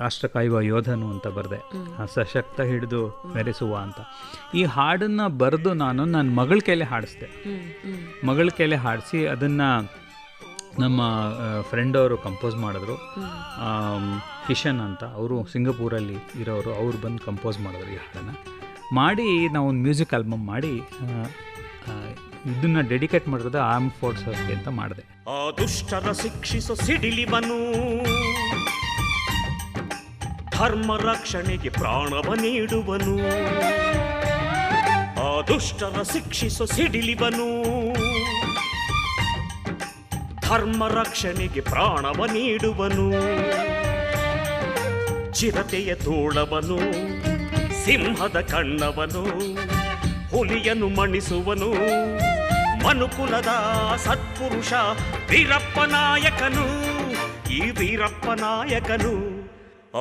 Speaker 2: ರಾಷ್ಟ್ರ ಕಾಯುವ ಯೋಧನು ಅಂತ ಬರೆದೆ, ಸಶಕ್ತ ಹಿಡಿದು ಮೆರೆಸುವ ಅಂತ. ಈ ಹಾಡನ್ನು ಬರೆದು ನಾನು ನನ್ನ ಮಗಳ ಕೈಲೇ ಹಾಡಿಸ್ದೆ. ಮಗಳ ಕೈಲೇ ಹಾಡಿಸಿ ಅದನ್ನು ನಮ್ಮ ಫ್ರೆಂಡ್ ಅವರು ಕಂಪೋಸ್ ಮಾಡಿದ್ರು, ಕಿಶನ್ ಅಂತ, ಅವರು ಸಿಂಗಪೂರಲ್ಲಿ ಇರೋರು, ಅವ್ರು ಬಂದು ಕಂಪೋಸ್ ಮಾಡಿದ್ರು ಈ ಹಾಡನ್ನು. ಮಾಡಿ ನಾವು ಒಂದು ಮ್ಯೂಸಿಕ್ ಆಲ್ಬಮ್ ಮಾಡಿ ಇದನ್ನು ಡೆಡಿಕೇಟ್ ಮಾಡಿರೋದು ಆರ್ಮ್ ಫೋರ್ಸಸ್ಗೆ ಅಂತ ಮಾಡಿದೆ.
Speaker 6: ಆ ದುಷ್ಟರ ಶಿಕ್ಷಿಸೋ ಸಿಡಿಲಿವನು, ಧರ್ಮ ರಕ್ಷಣೆಗೆ ಪ್ರಾಣವ ನೀಡುವನು. ಆ ದುಷ್ಟರ ಶಿಕ್ಷಿಸೋ ಸಿಡಿಲಿವನು, ಧರ್ಮ ರಕ್ಷಣೆಗೆ ಪ್ರಾಣವ ನೀಡುವನು. ಚಿರತೆಯ ತೋಳವನು, ಸಿಂಹದ ಕಣ್ಣವನು, ಹುಲಿಯನ್ನು ಮಣಿಸುವನು. ಮನುಕುಲದ ಸತ್ಪುರುಷ ವೀರಪ್ಪ ನಾಯಕನು, ಈ ವೀರಪ್ಪ ನಾಯಕನು.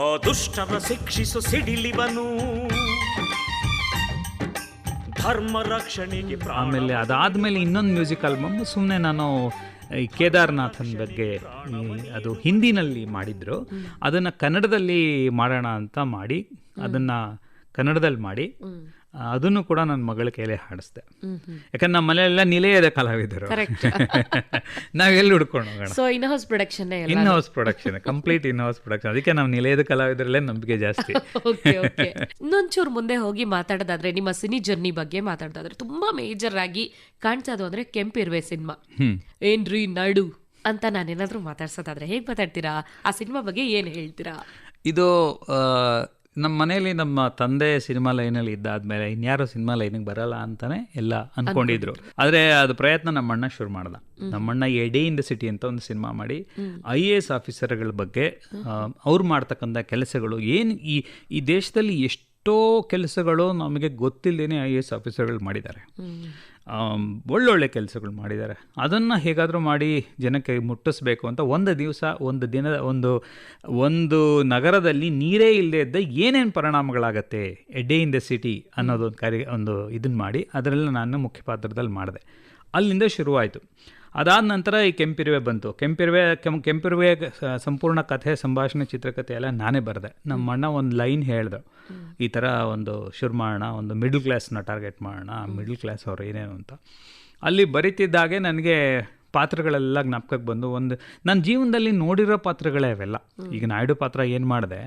Speaker 6: ಆ ದುಷ್ಟರ ಶಿಕ್ಷಿಸು ಸಿಡಿಲಿವನು, ಧರ್ಮ ರಕ್ಷಣೆಗೆ.
Speaker 2: ಆಮೇಲೆ ಅದಾದಮೇಲೆ ಇನ್ನೊಂದು ಮ್ಯೂಸಿಕ್ ಆಲ್ಬಮ್ ಸುಮ್ಮನೆ ನಾನು ಈ ಕೇದಾರ್ನಾಥನ್ ಬಗ್ಗೆ, ಅದು ಹಿಂದಿನಲ್ಲಿ ಮಾಡಿದ್ರು, ಅದನ್ನು ಕನ್ನಡದಲ್ಲಿ ಮಾಡೋಣ ಅಂತ ಮಾಡಿ ಅದನ್ನು ಕನ್ನಡದಲ್ಲಿ ಮಾಡಿ ಅದನ್ನು ಕೂಡ ನನ್ನ ಮಗಳ ಕೈಲೇ ಹಾಡಿಸ್ದೆ. ಯಾಕಂದ್ರೆ ನಮ್ಮ ಮನೆಯೆಲ್ಲ ನಿಲಯದ ಕಲಾವಿದರು, ನಾವೆಲ್ಲಿ ಹುಡ್ಕೊಂಡು ಹೋಗೋಣ.
Speaker 1: So in house production,
Speaker 2: complete in house production. ಅದಕ್ಕೆ ನಾವು ನಿಲಯದ ಕಲಾವಿದರಲ್ಲೇ ನಂಬಿಕೆ ಜಾಸ್ತಿ.
Speaker 1: ಇನ್ನೊಂಚೂರು ಮುಂದೆ ಹೋಗಿ ಮಾತಾಡೋದಾದ್ರೆ, ನಿಮ್ಮ ಸಿನಿ ಜರ್ನಿ ಬಗ್ಗೆ ಮಾತಾಡೋದಾದ್ರೆ, ತುಂಬಾ ಮೇಜರ್ ಆಗಿ ಕಾಣ್ಸೋದು ಅಂದ್ರೆ ಕೆಂಪಿರುವೆ ಸಿನಿಮಾ. ಏನ್ರಿ ನಾಡು ಅಂತ ನಾನೇನಾದ್ರೂ ಮಾತಾಡ್ಸೋದಾದ್ರೆ ಹೇಗೆ ಮಾತಾಡ್ತೀರಾ? ಆ ಸಿನಿಮಾ ಬಗ್ಗೆ ಏನು ಹೇಳ್ತೀರಾ?
Speaker 2: ಇದು ನಮ್ಮ ಮನೇಲಿ ನಮ್ಮ ತಂದೆ ಸಿನಿಮಾ ಲೈನಲ್ಲಿ ಇದ್ದಾದ್ಮೇಲೆ ಇನ್ಯಾರು ಸಿನಿಮಾ ಲೈನಿಗೆ ಬರಲ್ಲ ಅಂತಾನೆ ಎಲ್ಲ ಅನ್ಕೊಂಡಿದ್ರು. ಆದರೆ ಅದು ಪ್ರಯತ್ನ ನಮ್ಮ ಅಣ್ಣ ಶುರು ಮಾಡ್ದ. ನಮ್ಮಣ್ಣ A day in the city ಅಂತ ಒಂದು ಸಿನಿಮಾ ಮಾಡಿ IAS ಆಫೀಸರ್ಗಳ ಬಗ್ಗೆ ಅವ್ರು ಮಾಡ್ತಕ್ಕಂಥ ಕೆಲಸಗಳು ಏನು, ಈ ದೇಶದಲ್ಲಿ ಎಷ್ಟೋ ಕೆಲಸಗಳು ನಮಗೆ ಗೊತ್ತಿಲ್ಲದೇನೆ IAS ಆಫೀಸರ್ಗಳು ಮಾಡಿದ್ದಾರೆ. ಒಳ್ಳೊಳ್ಳೆ ಕೆಲಸಗಳು ಮಾಡಿದ್ದಾರೆ. ಅದನ್ನು ಹೇಗಾದರೂ ಮಾಡಿ ಜನಕ್ಕೆ ಮುಟ್ಟಿಸ್ಬೇಕು ಅಂತ ಒಂದು ದಿನದ ಒಂದು ನಗರದಲ್ಲಿ ನೀರೇ ಇಲ್ಲದೆ ಇದ್ದ ಏನೇನು ಪರಿಣಾಮಗಳಾಗತ್ತೆ, a day in the city ಅನ್ನೋದೊಂದು ಇದನ್ನು ಮಾಡಿ ಅದರಲ್ಲಿ ನಾನು ಮುಖ್ಯ ಪಾತ್ರದಲ್ಲಿ ಮಾಡಿದೆ. ಅಲ್ಲಿಂದ ಶುರುವಾಯಿತು. ಅದಾದ ನಂತರ ಈ ಕೆಂಪಿರುವೆ ಬಂತು. ಕೆಂಪಿರುವೆ ಸಂಪೂರ್ಣ ಕಥೆ, ಸಂಭಾಷಣೆ, ಚಿತ್ರಕಥೆ ಎಲ್ಲ ನಾನೇ ಬರೆದೆ. ನಮ್ಮ ಅಣ್ಣ ಒಂದು ಲೈನ್ ಹೇಳ್ದೆ, ಈ ಥರ ಒಂದು ಶುರು ಮಾಡೋಣ, ಒಂದು ಮಿಡ್ಲ್ ಕ್ಲಾಸ್ನ ಟಾರ್ಗೆಟ್ ಮಾಡೋಣ, ಮಿಡ್ಲ್ ಕ್ಲಾಸ್ ಅವ್ರು ಏನೇನು ಅಂತ. ಅಲ್ಲಿ ಬರೀತಿದ್ದಾಗೆ ನನಗೆ ಪಾತ್ರಗಳೆಲ್ಲ ಜ್ಞಾಪಕಕ್ಕೆ ಬಂದು, ನನ್ನ ಜೀವನದಲ್ಲಿ ನೋಡಿರೋ ಪಾತ್ರಗಳೇ ಅವೆಲ್ಲ. ಈಗ ನಾಯ್ಡು ಪಾತ್ರ ಏನು ಮಾಡಿದೆ,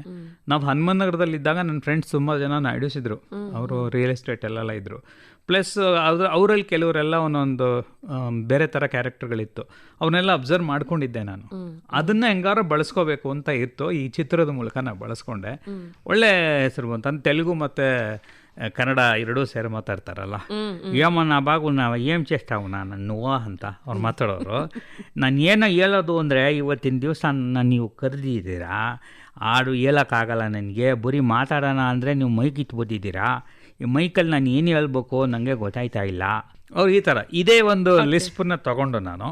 Speaker 2: ನಾವು ಹನುಮನ್ ನಗರದಲ್ಲಿದ್ದಾಗ ನನ್ನ ಫ್ರೆಂಡ್ಸ್ ತುಂಬ ಜನ ನಾಯ್ಡುಸಿದ್ರು. ಅವರು ರಿಯಲ್ ಎಸ್ಟೇಟ್ ಎಲ್ಲ ಇದ್ದರು. ಪ್ಲಸ್ ಅವರಲ್ಲಿ ಕೆಲವರೆಲ್ಲ ಒಂದೊಂದು ಬೇರೆ ಥರ ಕ್ಯಾರೆಕ್ಟರ್ಗಳಿತ್ತು. ಅವನ್ನೆಲ್ಲ ಅಬ್ಸರ್ವ್ ಮಾಡ್ಕೊಂಡಿದ್ದೆ ನಾನು. ಅದನ್ನು ಹೆಂಗಾರು ಬಳಸ್ಕೋಬೇಕು ಅಂತ ಇತ್ತು. ಈ ಚಿತ್ರದ ಮೂಲಕ ನಾನು ಬಳಸ್ಕೊಂಡೆ. ಒಳ್ಳೆ ಹೆಸರು ಬಂತು. ತೆಲುಗು ಮತ್ತು ಕನ್ನಡ ಎರಡೂ ಸೇರಿ ಮಾತಾಡ್ತಾರಲ್ಲ, ಏಮನ್ನ ಬಾಗು ನಾವು ಏಮ್ చేస్తావు ನಾನು ಅಂತ ಅವ್ರು ಮಾತಾಡೋರು. ನಾನು ಏನೋ ಹೇಳೋದು ಅಂದರೆ, ಇವತ್ತಿನ ದಿವಸ ನೀವು ಕರೆದಿದ್ದೀರಾ, ಹಾಡು ಹೇಳೋಕ್ಕಾಗಲ್ಲ ನನಗೆ, ಬರೀ ಮಾತಾಡೋಣ ಅಂದರೆ ನೀವು ಮೈಕ್ ಇಟ್ಬೋದಿದ್ದೀರಾ, ಈ ಮೈಕಲ್ಲಿ ನಾನು ಏನು ಹೇಳ್ಬೇಕು ನನಗೆ ಗೊತ್ತಾಯ್ತಾ ಇಲ್ಲ. ಅವ್ರು ಈ ಥರ ಇದೇ ಒಂದು ಲಿಸ್ಪನ್ನ ತಗೊಂಡು ನಾನು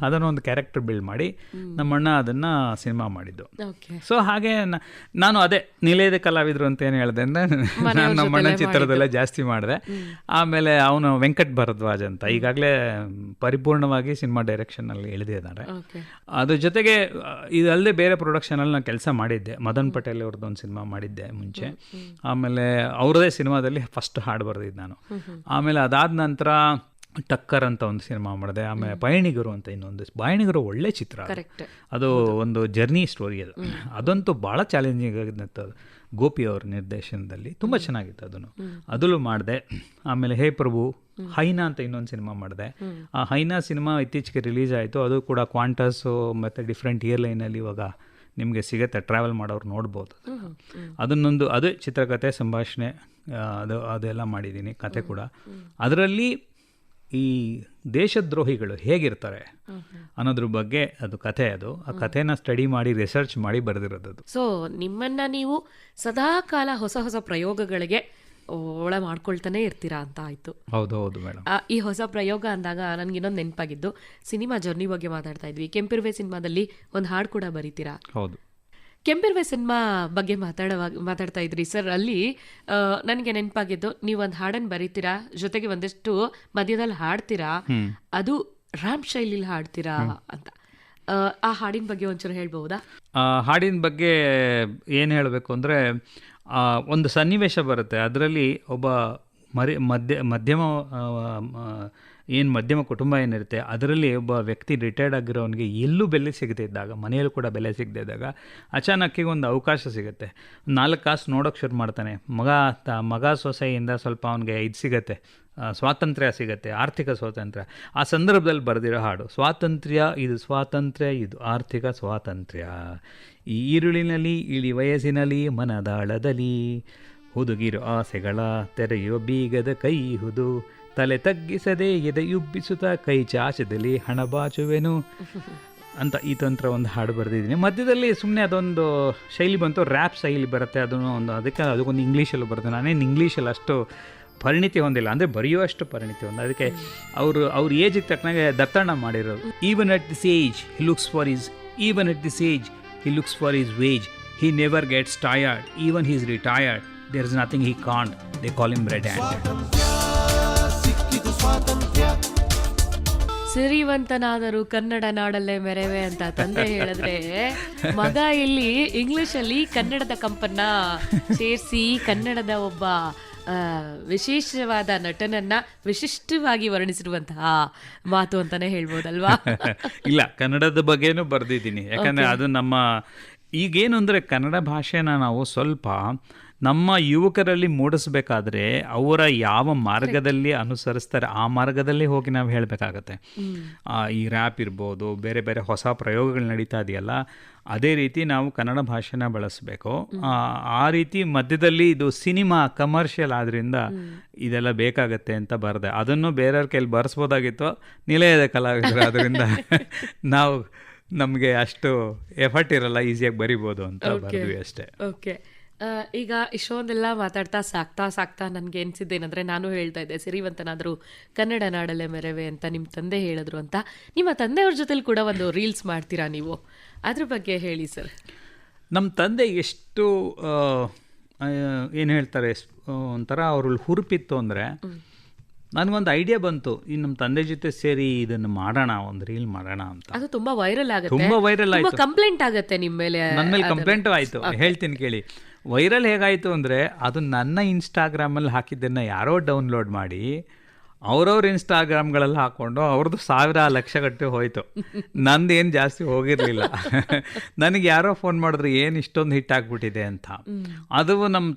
Speaker 2: ಅದನ್ನು ಒಂದು ಕ್ಯಾರೆಕ್ಟರ್ ಬಿಲ್ಡ್ ಮಾಡಿ ನಮ್ಮಣ್ಣ ಅದನ್ನು ಸಿನಿಮಾ ಮಾಡಿದ್ದು. ಸೊ ಹಾಗೆ ನಾನು ಅದೇ ನಿಲಯದ ಕಲಾವಿದರು ಅಂತ ಏನು ಹೇಳಿದೆ ಅಂದರೆ, ನಾನು ನಮ್ಮಣ್ಣ ಚಿತ್ರದಲ್ಲೇ ಜಾಸ್ತಿ ಮಾಡಿದೆ. ಆಮೇಲೆ ಅವನು ವೆಂಕಟ್ ಭರದ್ವಾಜ್ ಅಂತ ಈಗಾಗಲೇ ಪರಿಪೂರ್ಣವಾಗಿ ಸಿನಿಮಾ ಡೈರೆಕ್ಷನಲ್ಲಿ ಇಳಿದಿದ್ದಾರೆ. ಅದ್ರ ಜೊತೆಗೆ ಇದಲ್ಲದೆ ಬೇರೆ ಪ್ರೊಡಕ್ಷನಲ್ಲಿ ನಾನು ಕೆಲಸ ಮಾಡಿದ್ದೆ. ಮದನ್ ಪಟೇಲ್ ಅವ್ರದ್ದು ಒಂದು ಸಿನಿಮಾ ಮಾಡಿದ್ದೆ ಮುಂಚೆ. ಆಮೇಲೆ ಅವ್ರದ್ದೇ ಸಿನಿಮಾದಲ್ಲಿ ಫಸ್ಟ್ ಹಾಡು ಬರೆದಿದ್ದು ನಾನು. ಆಮೇಲೆ ಅದಾದ ನಂತರ ಟಕ್ಕರ್ ಅಂತ ಒಂದು ಸಿನಿಮಾ ಮಾಡಿದೆ. ಆಮೇಲೆ ಪಯಣಿಗರು ಅಂತ ಇನ್ನೊಂದು. ಪಯಣಿಗರು ಒಳ್ಳೆ ಚಿತ್ರ, ಅದು ಒಂದು ಜರ್ನಿ ಸ್ಟೋರಿ. ಅದಂತೂ ಭಾಳ ಚಾಲೆಂಜಿಂಗ್ ಆಗಿತ್ತು. ಗೋಪಿ ಅವ್ರ ನಿರ್ದೇಶನದಲ್ಲಿ ತುಂಬ ಚೆನ್ನಾಗಿತ್ತು. ಅದನ್ನು ಮಾಡಿದೆ. ಆಮೇಲೆ ಹೇ ಪ್ರಭು, ಹೈನಾ ಅಂತ ಇನ್ನೊಂದು ಸಿನಿಮಾ ಮಾಡಿದೆ. ಆ ಹೈನಾ ಸಿನಿಮಾ ಇತ್ತೀಚೆಗೆ ರಿಲೀಸ್ ಆಯಿತು. ಅದು ಕೂಡ ಕ್ವಾಂಟಸ್ಸು ಮತ್ತು ಡಿಫ್ರೆಂಟ್ ಏರ್ಲೈನಲ್ಲಿ ಇವಾಗ ನಿಮಗೆ ಸಿಗುತ್ತೆ, ಟ್ರಾವೆಲ್ ಮಾಡೋರು ನೋಡ್ಬೋದು. ಅದನ್ನೊಂದು ಅದೇ ಚಿತ್ರಕಥೆ, ಸಂಭಾಷಣೆ, ಅದೆಲ್ಲ ಮಾಡಿದ್ದೀನಿ. ಕತೆ ಕೂಡ ಅದರಲ್ಲಿ ಈ ದೇಶದ್ರೋಹಿಗಳು ಹೇಗಿರ್ತಾರೆ ಅನ್ನೋದ್ರ ಬಗ್ಗೆ ಅದು ಕತೆ. ಆ ಕಥೆನ ಸ್ಟಡಿ ಮಾಡಿ, ರಿಸರ್ಚ್ ಮಾಡಿ ಬರೆದಿರೋದು.
Speaker 1: ಸೊ ನಿಮ್ಮನ್ನ ನೀವು ಸದಾ ಕಾಲ ಹೊಸ ಹೊಸ ಪ್ರಯೋಗಗಳಿಗೆ ಒಳ ಮಾಡ್ಕೊಳ್ತಾನೆ ಇರ್ತೀರಾ ಅಂತ ಆಯ್ತು.
Speaker 2: ಹೌದು ಮೇಡಮ್.
Speaker 1: ಈ ಹೊಸ ಪ್ರಯೋಗ ಅಂದಾಗ ನನಗೆ ಇನ್ನೊಂದು ನೆನಪಾಗಿದ್ದು, ಸಿನಿಮಾ ಜರ್ನಿ ಬಗ್ಗೆ ಮಾತಾಡ್ತಾ ಇದ್ವಿ. ಕೆಂಪಿರುವೆ ಸಿನಿಮಾದಲ್ಲಿ ಒಂದು ಹಾಡು ಕೂಡ ಬರೀತೀರಾ?
Speaker 2: ಹೌದು.
Speaker 1: ಕೆಂಪಿರುವೆ ಸಿನಿಮಾ ಬಗ್ಗೆ ಮಾತಾಡ್ತಾ ಇದ್ರಿ ಸರ್. ಅಲ್ಲಿ ನನಗೆ ನೆನಪಾಗಿದ್ದು, ನೀವೊಂದು ಹಾಡನ್ನು ಬರೀತೀರಾ, ಜೊತೆಗೆ ಒಂದಿಷ್ಟು ಮಧ್ಯದಲ್ಲಿ ಹಾಡ್ತೀರಾ, ಅದು ರಾಮ್ ಶೈಲಿಲಿ ಹಾಡ್ತೀರಾ ಅಂತ. ಆ ಹಾಡಿನ ಬಗ್ಗೆ ಒಂಚೂರು ಹೇಳ್ಬಹುದಾ?
Speaker 2: ಹಾಡಿನ ಬಗ್ಗೆ ಏನು ಹೇಳಬೇಕು ಅಂದರೆ, ಒಂದು ಸನ್ನಿವೇಶ ಬರುತ್ತೆ. ಅದರಲ್ಲಿ ಒಬ್ಬ ಮಧ್ಯಮ ಏನು ಮಧ್ಯಮ ಕುಟುಂಬ ಏನಿರುತ್ತೆ ಅದರಲ್ಲಿ ಒಬ್ಬ ವ್ಯಕ್ತಿ ರಿಟೈರ್ಡ್ ಆಗಿರೋನಿಗೆ ಎಲ್ಲೂ ಬೆಲೆ ಸಿಗದೇ ಇದ್ದಾಗ, ಮನೆಯಲ್ಲೂ ಕೂಡ ಬೆಲೆ ಸಿಗದೇ ಇದ್ದಾಗ ಅಚಾನಕ್ಕಿಗೆ ಒಂದು ಅವಕಾಶ ಸಿಗುತ್ತೆ. 4 ಕಾಸು ನೋಡೋಕ್ಕೆ ಶುರು ಮಾಡ್ತಾನೆ. ಮಗ ಸೊಸೆಯಿಂದ ಸ್ವಲ್ಪ ಅವನಿಗೆ ಇದು ಸಿಗುತ್ತೆ, ಸ್ವಾತಂತ್ರ್ಯ ಸಿಗುತ್ತೆ, ಆರ್ಥಿಕ ಸ್ವಾತಂತ್ರ್ಯ. ಆ ಸಂದರ್ಭದಲ್ಲಿ ಬರೆದಿರೋ ಹಾಡು ಸ್ವಾತಂತ್ರ್ಯ ಇದು ಆರ್ಥಿಕ ಸ್ವಾತಂತ್ರ್ಯ. ಈ ಈರುಳಿನಲ್ಲಿ ಇಳಿ ವಯಸ್ಸಿನಲ್ಲಿ ಮನದಾಳದಲ್ಲಿ ಹುದುಗಿರೋ ಆಸೆಗಳ ತೆರೆಯೋ ಬೀಗದ ಕೈ ಹುದು, ತಲೆ ತಗ್ಗಿಸದೆ ಎದೆಯುಬ್ಬಿಸುತ್ತಾ ಕೈ ಚಾಚದಲ್ಲಿ ಹಣ ಬಾಚುವೆನು ಅಂತ ಈ ತಂತ್ರ ಒಂದು ಹಾಡು ಬರೆದಿದ್ದೀನಿ. ಮಧ್ಯದಲ್ಲಿ ಸುಮ್ಮನೆ ಅದೊಂದು ಶೈಲಿ ಬಂತು, ರ್ಯಾಪ್ ಶೈಲಿ ಬರುತ್ತೆ, ಅದನ್ನು ಅದಕ್ಕೊಂದು ಇಂಗ್ಲೀಷಲ್ಲೂ ಬರುತ್ತೆ. ನಾನೇನು ಇಂಗ್ಲೀಷಲ್ಲಿ ಅಷ್ಟು ಪರಿಣಿತಿ ಹೊಂದಿಲ್ಲ, ಅಂದರೆ ಬರೆಯುವಷ್ಟು ಪರಿಣಿತಿ ಹೊಂದ. ಅದಕ್ಕೆ ಅವ್ರ ಏಜಿಗೆ ತಕ್ಕನಾಗೆ ದತ್ತಣ್ಣ ಮಾಡಿರೋದು. Even at this age he looks for his wage, he never gets tired, even he is retired, there is nothing he can't, they call him red hand.
Speaker 1: ಸಿರಿವಂತನಾದರೂ ಕನ್ನಡ ನಾಡಲ್ಲೇ ಮೆರೆವೆ ಅಂತ ತಂದೆ ಹೇಳಿದ್ರೆ, ಮಗ ಇಲ್ಲಿ ಇಂಗ್ಲಿಷಲ್ಲಿ ಕನ್ನಡದ ಕಂಪನ್ನ ಸೇರಿಸಿ ಕನ್ನಡದ ಒಬ್ಬ ವಿಶೇಷವಾದ ನಟನನ್ನ ವಿಶಿಷ್ಟವಾಗಿ ವರ್ಣಿಸಿರುವಂತಹ ಮಾತು ಅಂತಾನೆ ಹೇಳ್ಬೋದಲ್ವಾ?
Speaker 2: ಇಲ್ಲ, ಕನ್ನಡದ ಬಗ್ಗೆನೂ ಬರೆದಿದ್ದೀನಿ. ಯಾಕಂದರೆ ಅದು ನಮ್ಮ ಈಗೇನು ಅಂದರೆ ಕನ್ನಡ ಭಾಷೆನ ನಾವು ಸ್ವಲ್ಪ ನಮ್ಮ ಯುವಕರಲ್ಲಿ ಮೂಡಿಸ್ಬೇಕಾದ್ರೆ ಅವರ ಯಾವ ಮಾರ್ಗದಲ್ಲಿ ಅನುಸರಿಸ್ತಾರೆ ಆ ಮಾರ್ಗದಲ್ಲಿ ಹೋಗಿ ನಾವು ಹೇಳಬೇಕಾಗತ್ತೆ. ಈ ರ್ಯಾಪ್ ಇರ್ಬೋದು, ಬೇರೆ ಬೇರೆ ಹೊಸ ಪ್ರಯೋಗಗಳು ನಡೀತಾ ಇದೆಯಲ್ಲ, ಅದೇ ರೀತಿ ನಾವು ಕನ್ನಡ ಭಾಷೆನ ಬಳಸಬೇಕು. ಆ ರೀತಿ ಮಧ್ಯದಲ್ಲಿ ಇದು ಸಿನಿಮಾ ಕಮರ್ಷಿಯಲ್ ಆದ್ದರಿಂದ ಇದೆಲ್ಲ ಬೇಕಾಗತ್ತೆ ಅಂತ ಬರೆದೆ. ಅದನ್ನು ಬೇರೆಯವ್ರ ಕೈಲಿ ಬರೆಸ್ಬೋದಾಗಿತ್ತು, ನಿಲಯದ ಕಲಾವಿದರು ಅದರಿಂದ ನಮಗೆ ಅಷ್ಟು ಎಫರ್ಟ್ ಇರಲ್ಲ, ಈಸಿಯಾಗಿ ಬರಿಬೋದು ಅಂತ ಬರ್ದ್ವಿ ಅಷ್ಟೇ.
Speaker 1: ಓಕೆ, ಈಗ ಇಷ್ಟೊಂದೆಲ್ಲ ಮಾತಾಡ್ತಾ ಸಾಕ್ತಾ ನನಗೆ ಅನಿಸಿದ್ದೇನೆಂದರೆ, ನಾನು ಹೇಳ್ತಾ ಇದ್ದೆ ಸಿರಿವಂತನಾದರೂ ಕನ್ನಡ ನಾಡಲ್ಲೇ ಮೆರೆವೆ ಅಂತ ನಿಮ್ಮ ತಂದೆ ಹೇಳಿದ್ರು ಅಂತ. ನಿಮ್ಮ ತಂದೆಯವ್ರ ಜೊತೆಲಿ ಕೂಡ ಒಂದು ರೀಲ್ಸ್ ಮಾಡ್ತೀರಾ ನೀವು, ಅದ್ರ ಬಗ್ಗೆ ಹೇಳಿ ಸರ್.
Speaker 2: ನಮ್ಮ ತಂದೆ ಎಷ್ಟು ಏನು ಹೇಳ್ತಾರೆ, ಒಂಥರ ಅವ್ರಲ್ಲಿ ಹುರುಪಿತ್ತು ಅಂದರೆ, ನನಗೊಂದು ಐಡಿಯಾ ಬಂತು, ಈ ನಮ್ಮ ತಂದೆ ಜೊತೆ ಸೇರಿ ಇದನ್ನು ಮಾಡೋಣ, ಒಂದು ರೀಲ್ ಮಾಡೋಣ ಅಂತ.
Speaker 1: ಅದು ತುಂಬಾ ವೈರಲ್ ಆಗುತ್ತೆ,
Speaker 2: ತುಂಬ ವೈರಲ್ ಆಯಿತು,
Speaker 1: ಕಂಪ್ಲೇಂಟ್ ಆಗುತ್ತೆ ನಿಮ್ಮ ಮೇಲೆ.
Speaker 2: ನನ್ನ ಮೇಲೆ ಕಂಪ್ಲೇಂಟು ಆಯಿತು. ಹೇಳ್ತೀನಿ ಕೇಳಿ. ವೈರಲ್ ಹೇಗಾಯಿತು ಅಂದರೆ, ಅದು ನನ್ನ ಇನ್ಸ್ಟಾಗ್ರಾಮಲ್ಲಿ ಹಾಕಿದ್ದನ್ನು ಯಾರೋ ಡೌನ್ಲೋಡ್ ಮಾಡಿ ಅವ್ರವ್ರ ಇನ್ಸ್ಟಾಗ್ರಾಮ್ಗಳಲ್ಲಿ ಹಾಕ್ಕೊಂಡು ಅವ್ರದ್ದು 1000 ಲಕ್ಷಗಟ್ಟೆ ಹೋಯಿತು. ನಂದೇನು ಜಾಸ್ತಿ ಹೋಗಿರಲಿಲ್ಲ. ನನಗೆ ಯಾರೋ ಫೋನ್ ಮಾಡಿದ್ರು, ಏನು ಇಷ್ಟೊಂದು ಹಿಟ್ ಆಗಿಬಿಟ್ಟಿದೆ ಅಂತ. ಅದು ನಮ್ಮ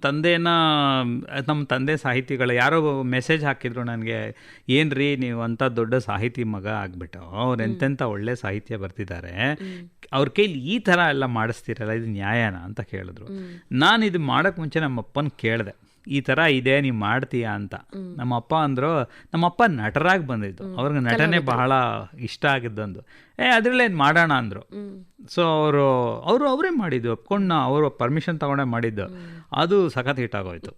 Speaker 2: ತಂದೆ ಸಾಹಿತಿಗಳು ಯಾರೋ ಮೆಸೇಜ್ ಹಾಕಿದ್ರು ನನಗೆ, ಏನು ರೀ ನೀವು ಅಂಥ ದೊಡ್ಡ ಸಾಹಿತಿ ಮಗ ಆಗಿಬಿಟ್ಟು, ಅವ್ರು ಎಂತೆಂಥ ಒಳ್ಳೆ ಸಾಹಿತ್ಯ ಬರ್ತಿದ್ದಾರೆ, ಅವ್ರ ಕೈಲಿ ಈ ಥರ ಎಲ್ಲ ಮಾಡಿಸ್ತೀರಲ್ಲ, ಇದು ನ್ಯಾಯನಾ ಅಂತ ಕೇಳಿದ್ರು. ನಾನು ಇದು ಮಾಡೋಕ್ಕೆ ಮುಂಚೆ ನಮ್ಮಪ್ಪನ ಕೇಳಿದೆ, ಈ ಥರ ಇದೆ, ನೀವು ಮಾಡ್ತೀಯಾ ಅಂತ. ನಮ್ಮಪ್ಪ ಅಂದರು, ನಮ್ಮಪ್ಪ ನಟರಾಗಿ ಬಂದಿದ್ದು, ಅವ್ರಿಗೆ ನಟನೆ ಬಹಳ ಇಷ್ಟ ಆಗಿದ್ದೊಂದು. ಅದರಲ್ಲೇನು ಮಾಡೋಣ ಅಂದರು. ಸೊ ಅವರೇ ಮಾಡಿದ್ದು, ಒಪ್ಕೊಂಡು ಅವರು ಪರ್ಮಿಷನ್ ತೊಗೊಂಡೇ ಮಾಡಿದ್ದು. ಅದು ಸಖತ್ ಹಿಟ್ ಆಗೋಯ್ತು.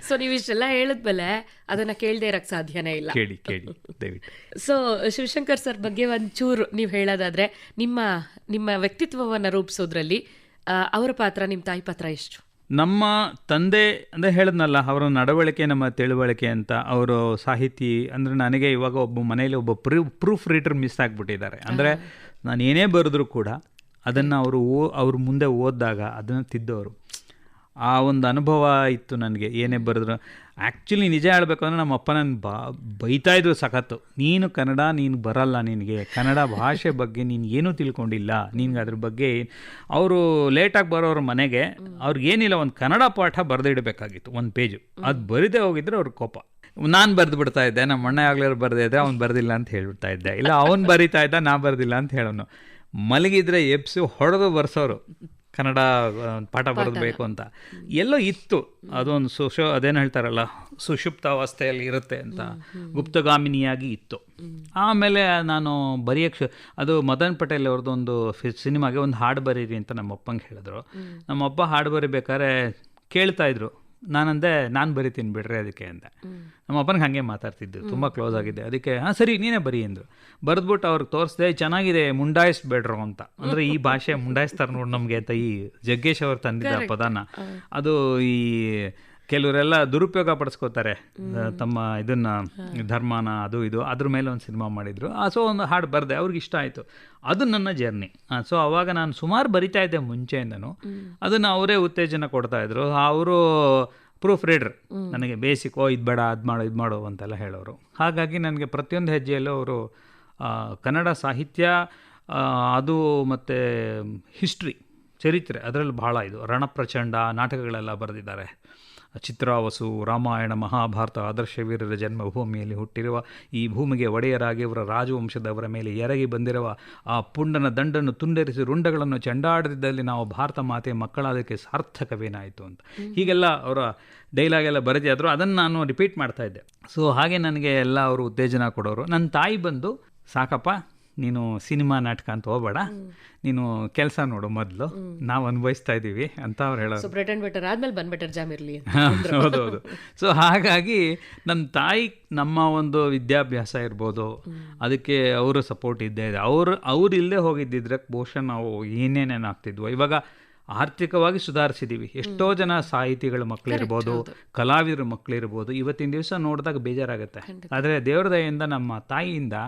Speaker 1: ಸೊ ನೀವು ಇಷ್ಟೆಲ್ಲ ಹೇಳಿದ್ಮೇಲೆ ಅದನ್ನು ಕೇಳದೆ ಇರೋಕ್ಕೆ ಸಾಧ್ಯನೇ ಇಲ್ಲ.
Speaker 2: ಕೇಳಿ ದಯವಿಟ್ಟು.
Speaker 1: ಸೊ ಶಿವಶಂಕರ್ ಸರ್ ಬಗ್ಗೆ ಒಂಚೂರು ನೀವು ಹೇಳೋದಾದರೆ, ನಿಮ್ಮ ವ್ಯಕ್ತಿತ್ವವನ್ನು ರೂಪಿಸೋದ್ರಲ್ಲಿ ಅವರ ಪಾತ್ರ, ನಿಮ್ಮ ತಾಯಿ ಪಾತ್ರ ಎಷ್ಟು?
Speaker 2: ನಮ್ಮ ತಂದೆ ಅಂದರೆ ಹೇಳಿದ್ನಲ್ಲ, ಅವರ ನಡವಳಿಕೆ ನಮ್ಮ ತಿಳುವಳಿಕೆ ಅಂತ. ಅವರು ಸಾಹಿತಿ ಅಂದರೆ, ನನಗೆ ಇವಾಗ ಮನೆಯಲ್ಲಿ ಒಬ್ಬ ಪ್ರೂಫ್ ರೀಡರ್ ಮಿಸ್ ಆಗಿಬಿಟ್ಟಿದ್ದಾರೆ. ಅಂದರೆ ನಾನು ಏನೇ ಬರೆದ್ರೂ ಕೂಡ ಅದನ್ನು ಅವರು ಮುಂದೆ ಓದಿದಾಗ ಅದನ್ನು ತಿದ್ದವರು. ಆ ಒಂದು ಅನುಭವ ಇತ್ತು ನನಗೆ. ಏನೇ ಬರೆದ್ರು, ಆ್ಯಕ್ಚುಲಿ ನಿಜ ಹೇಳಬೇಕು ಅಂದರೆ ನಮ್ಮ ಅಪ್ಪ ನನ್ನ ಬೈತಾಯಿದ್ರು ಸಖತ್ತು, ನೀನು ಕನ್ನಡ ನೀನು ಬರಲ್ಲ, ನಿನಗೆ ಕನ್ನಡ ಭಾಷೆ ಬಗ್ಗೆ ನೀನು ಏನೂ ತಿಳ್ಕೊಂಡಿಲ್ಲ, ನಿನ್ಗೆ ಅದ್ರ ಬಗ್ಗೆ. ಅವರು ಲೇಟಾಗಿ ಬರೋರ ಮನೆಗೆ ಅವ್ರಿಗೇನಿಲ್ಲ, ಒಂದು ಕನ್ನಡ ಪಾಠ ಬರೆದಿಡಬೇಕಾಗಿತ್ತು, 1 ಪೇಜು. ಅದು ಬರೀದೇ ಹೋಗಿದ್ರೆ ಅವ್ರ ಕೋಪ. ನಾನು ಬರೆದು ಬಿಡ್ತಾ ಇದ್ದೆ, ನಮ್ಮ ಅಣ್ಣ ಆಗ್ಲಾರು ಬರೆದೇ ಇದ್ದೆ, ಅವ್ನು ಬರೆದಿಲ್ಲ ಅಂತ ಹೇಳ್ಬಿಡ್ತಾ ಇದ್ದೆ. ಇಲ್ಲ, ಅವ್ನು ಬರೀತಾ ಇದ್ದ, ನಾ ಬರೆದಿಲ್ಲ ಅಂತ ಹೇಳೋನು. ಮಲಗಿದ್ರೆ ಎಬ್ಸಿ ಹೊಡೆದು ಬರ್ಸೋರು, ಕನ್ನಡ ಪಾಠ ಬರೆದಬೇಕು ಅಂತ. ಎಲ್ಲೋ ಇತ್ತು ಅದೊಂದು ಅದೇನು ಹೇಳ್ತಾರಲ್ಲ, ಸುಷುಪ್ತ ಅವಸ್ಥೆಯಲ್ಲಿ ಇರುತ್ತೆ ಅಂತ, ಗುಪ್ತಗಾಮಿನಿಯಾಗಿ ಇತ್ತು. ಆಮೇಲೆ ನಾನು ಬರೆಯೋಕ್ಕೆ ಅದು ಮದನ್ ಪಟೇಲ್ ಅವ್ರದ್ದೊಂದು ಸಿನಿಮಾಗೆ ಒಂದು ಹಾಡು ಬರೀರಿ ಅಂತ ನಮ್ಮಪ್ಪಂಗೆ ಹೇಳಿದ್ರು. ನಮ್ಮಪ್ಪ ಹಾಡು ಬರಿಬೇಕಾದ್ರೆ ಕೇಳ್ತಾಯಿದ್ರು. ನಾನಂದೆ, ನಾನು ಬರಿತೀನಿ ಬಿಡ್ರಿ ಅದಕ್ಕೆ ಅಂದೆ. ನಮ್ಮ ಅಪ್ಪನಿಗೆ ಹಾಗೆ ಮಾತಾಡ್ತಿದ್ದು, ತುಂಬ ಕ್ಲೋಸ್ ಆಗಿದೆ. ಅದಕ್ಕೆ ಹಾಂ ಸರಿ ನೀನೇ ಬರಿ ಅಂದರು. ಬರೆದ್ಬಿಟ್ಟು ಅವ್ರಿಗೆ ತೋರಿಸ್ದೆ, ಚೆನ್ನಾಗಿದೆ, ಮುಂಡಾಯಿಸ್ಬೇಡ್ರು ಅಂತ. ಅಂದರೆ ಈ ಭಾಷೆ ಮುಂಡಾಯಿಸ್ತಾರೆ ನೋಡಿ ನಮಗೆ ಅಂತ ಈ ಜಗ್ಗೇಶ್ ಅವರು ತಂದಿದ್ದ ಪದನ. ಅದು ಈ ಕೆಲವರೆಲ್ಲ ದುರುಪಯೋಗ ಪಡಿಸ್ಕೋತಾರೆ ತಮ್ಮ ಇದನ್ನು, ಧರ್ಮನ, ಅದು ಇದು, ಅದ್ರ ಮೇಲೆ ಒಂದು ಸಿನಿಮಾ ಮಾಡಿದರು. ಸೊ ಒಂದು ಹಾಡು ಬರೆದೆ, ಅವ್ರಿಗೆ ಇಷ್ಟ ಆಯಿತು. ಅದು ನನ್ನ ಜರ್ನಿ. ಸೊ ಅವಾಗ ನಾನು ಸುಮಾರು ಬರಿತಾ ಇದ್ದೆ ಮುಂಚೆಯಿಂದನೂ. ಅದನ್ನು ಅವರೇ ಉತ್ತೇಜನ ಕೊಡ್ತಾಯಿದ್ರು. ಅವರು ಪ್ರೂಫ್ ರೀಡರ್. ನನಗೆ ಬೇಸಿಕ್ ಇದು ಬೇಡ ಇದು ಮಾಡು ಅಂತೆಲ್ಲ ಹೇಳೋರು. ಹಾಗಾಗಿ ನನಗೆ ಪ್ರತಿಯೊಂದು ಹೆಜ್ಜೆಯಲ್ಲೂ ಅವರು ಕನ್ನಡ ಸಾಹಿತ್ಯ ಅದು ಮತ್ತು ಹಿಸ್ಟ್ರಿ, ಚರಿತ್ರೆ ಅದರಲ್ಲಿ ಭಾಳ ಇದು ರಣಪ್ರಚಂಡ ನಾಟಕಗಳೆಲ್ಲ ಬರೆದಿದ್ದಾರೆ. ಚಿತ್ರಾವಸು, ರಾಮಾಯಣ, ಮಹಾಭಾರತ, ಆದರ್ಶವೀರರ ಜನ್ಮಭೂಮಿಯಲ್ಲಿ ಹುಟ್ಟಿರುವ ಈ ಭೂಮಿಗೆ ಒಡೆಯರಾಗಿ ಅವರ ರಾಜವಂಶದವರ ಮೇಲೆ ಎರಗಿ ಬಂದಿರುವ ಆ ಪುಂಡನ ದಂಡನ್ನು ತುಂಡರಿಸಿ ರುಂಡಗಳನ್ನು ಚೆಂಡಾಡದಿದ್ದಲ್ಲಿ ನಾವು ಭಾರತ ಮಾತೆ ಮಕ್ಕಳಾದಕ್ಕೆ ಸಾರ್ಥಕವೇನಾಯಿತು ಅಂತ ಹೀಗೆಲ್ಲ ಅವರ ಡೈಲಾಗ್ ಎಲ್ಲ ಬರೆದಿದ್ರು. ಅದನ್ನು ನಾನು ರಿಪೀಟ್ ಮಾಡ್ತಾಯಿದ್ದೆ. ಸೊ ಹಾಗೆ ನನಗೆ ಎಲ್ಲ ಅವರು ಉತ್ತೇಜನ ಕೊಡೋರು. ನನ್ನ ತಾಯಿ ಬಂದು, ಸಾಕಪ್ಪ ನೀನು ಸಿನಿಮಾ ನಾಟಕ ಅಂತ ಹೋಗಬೇಡ, ನೀನು ಕೆಲಸ ನೋಡು ಮೊದಲು, ನಾವು ಅನುಭವಿಸ್ತಾ ಇದ್ದೀವಿ ಅಂತ ಅವ್ರು ಹೇಳೋರು.
Speaker 1: ಬ್ರಿಟನ್ ಬೆಟರ್ ಆದ್ಮೇಲೆ ಬನ್ ಬೆಟರ್ ಜಾಮ್ ಇರಲಿ.
Speaker 2: ಹೌದೌದು. ಸೊ ಹಾಗಾಗಿ ನಮ್ಮ ತಾಯಿ ನಮ್ಮ ಒಂದು ವಿದ್ಯಾಭ್ಯಾಸ ಇರ್ಬೋದು ಅದಕ್ಕೆ ಅವರು ಸಪೋರ್ಟ್ ಇದ್ದೇ ಇದೆ. ಅವ್ರು ಇಲ್ಲದೆ ಹೋಗಿದ್ದಿದ್ರೆ ಬಹುಶಃ ನಾವು ಏನೇನೇನಾಗ್ತಿದ್ವು. ಇವಾಗ ಆರ್ಥಿಕವಾಗಿ ಸುಧಾರಿಸಿದ್ದೀವಿ. ಎಷ್ಟೋ ಜನ ಸಾಹಿತಿಗಳ ಮಕ್ಕಳಿರ್ಬೋದು, ಕಲಾವಿದರ ಮಕ್ಕಳಿರ್ಬೋದು, ಇವತ್ತಿನ ದಿವಸ ನೋಡಿದಾಗ ಬೇಜಾರಾಗುತ್ತೆ. ಆದರೆ ದೇವ್ರ ದಯೆಯಿಂದ ನಮ್ಮ ತಾಯಿಯಿಂದ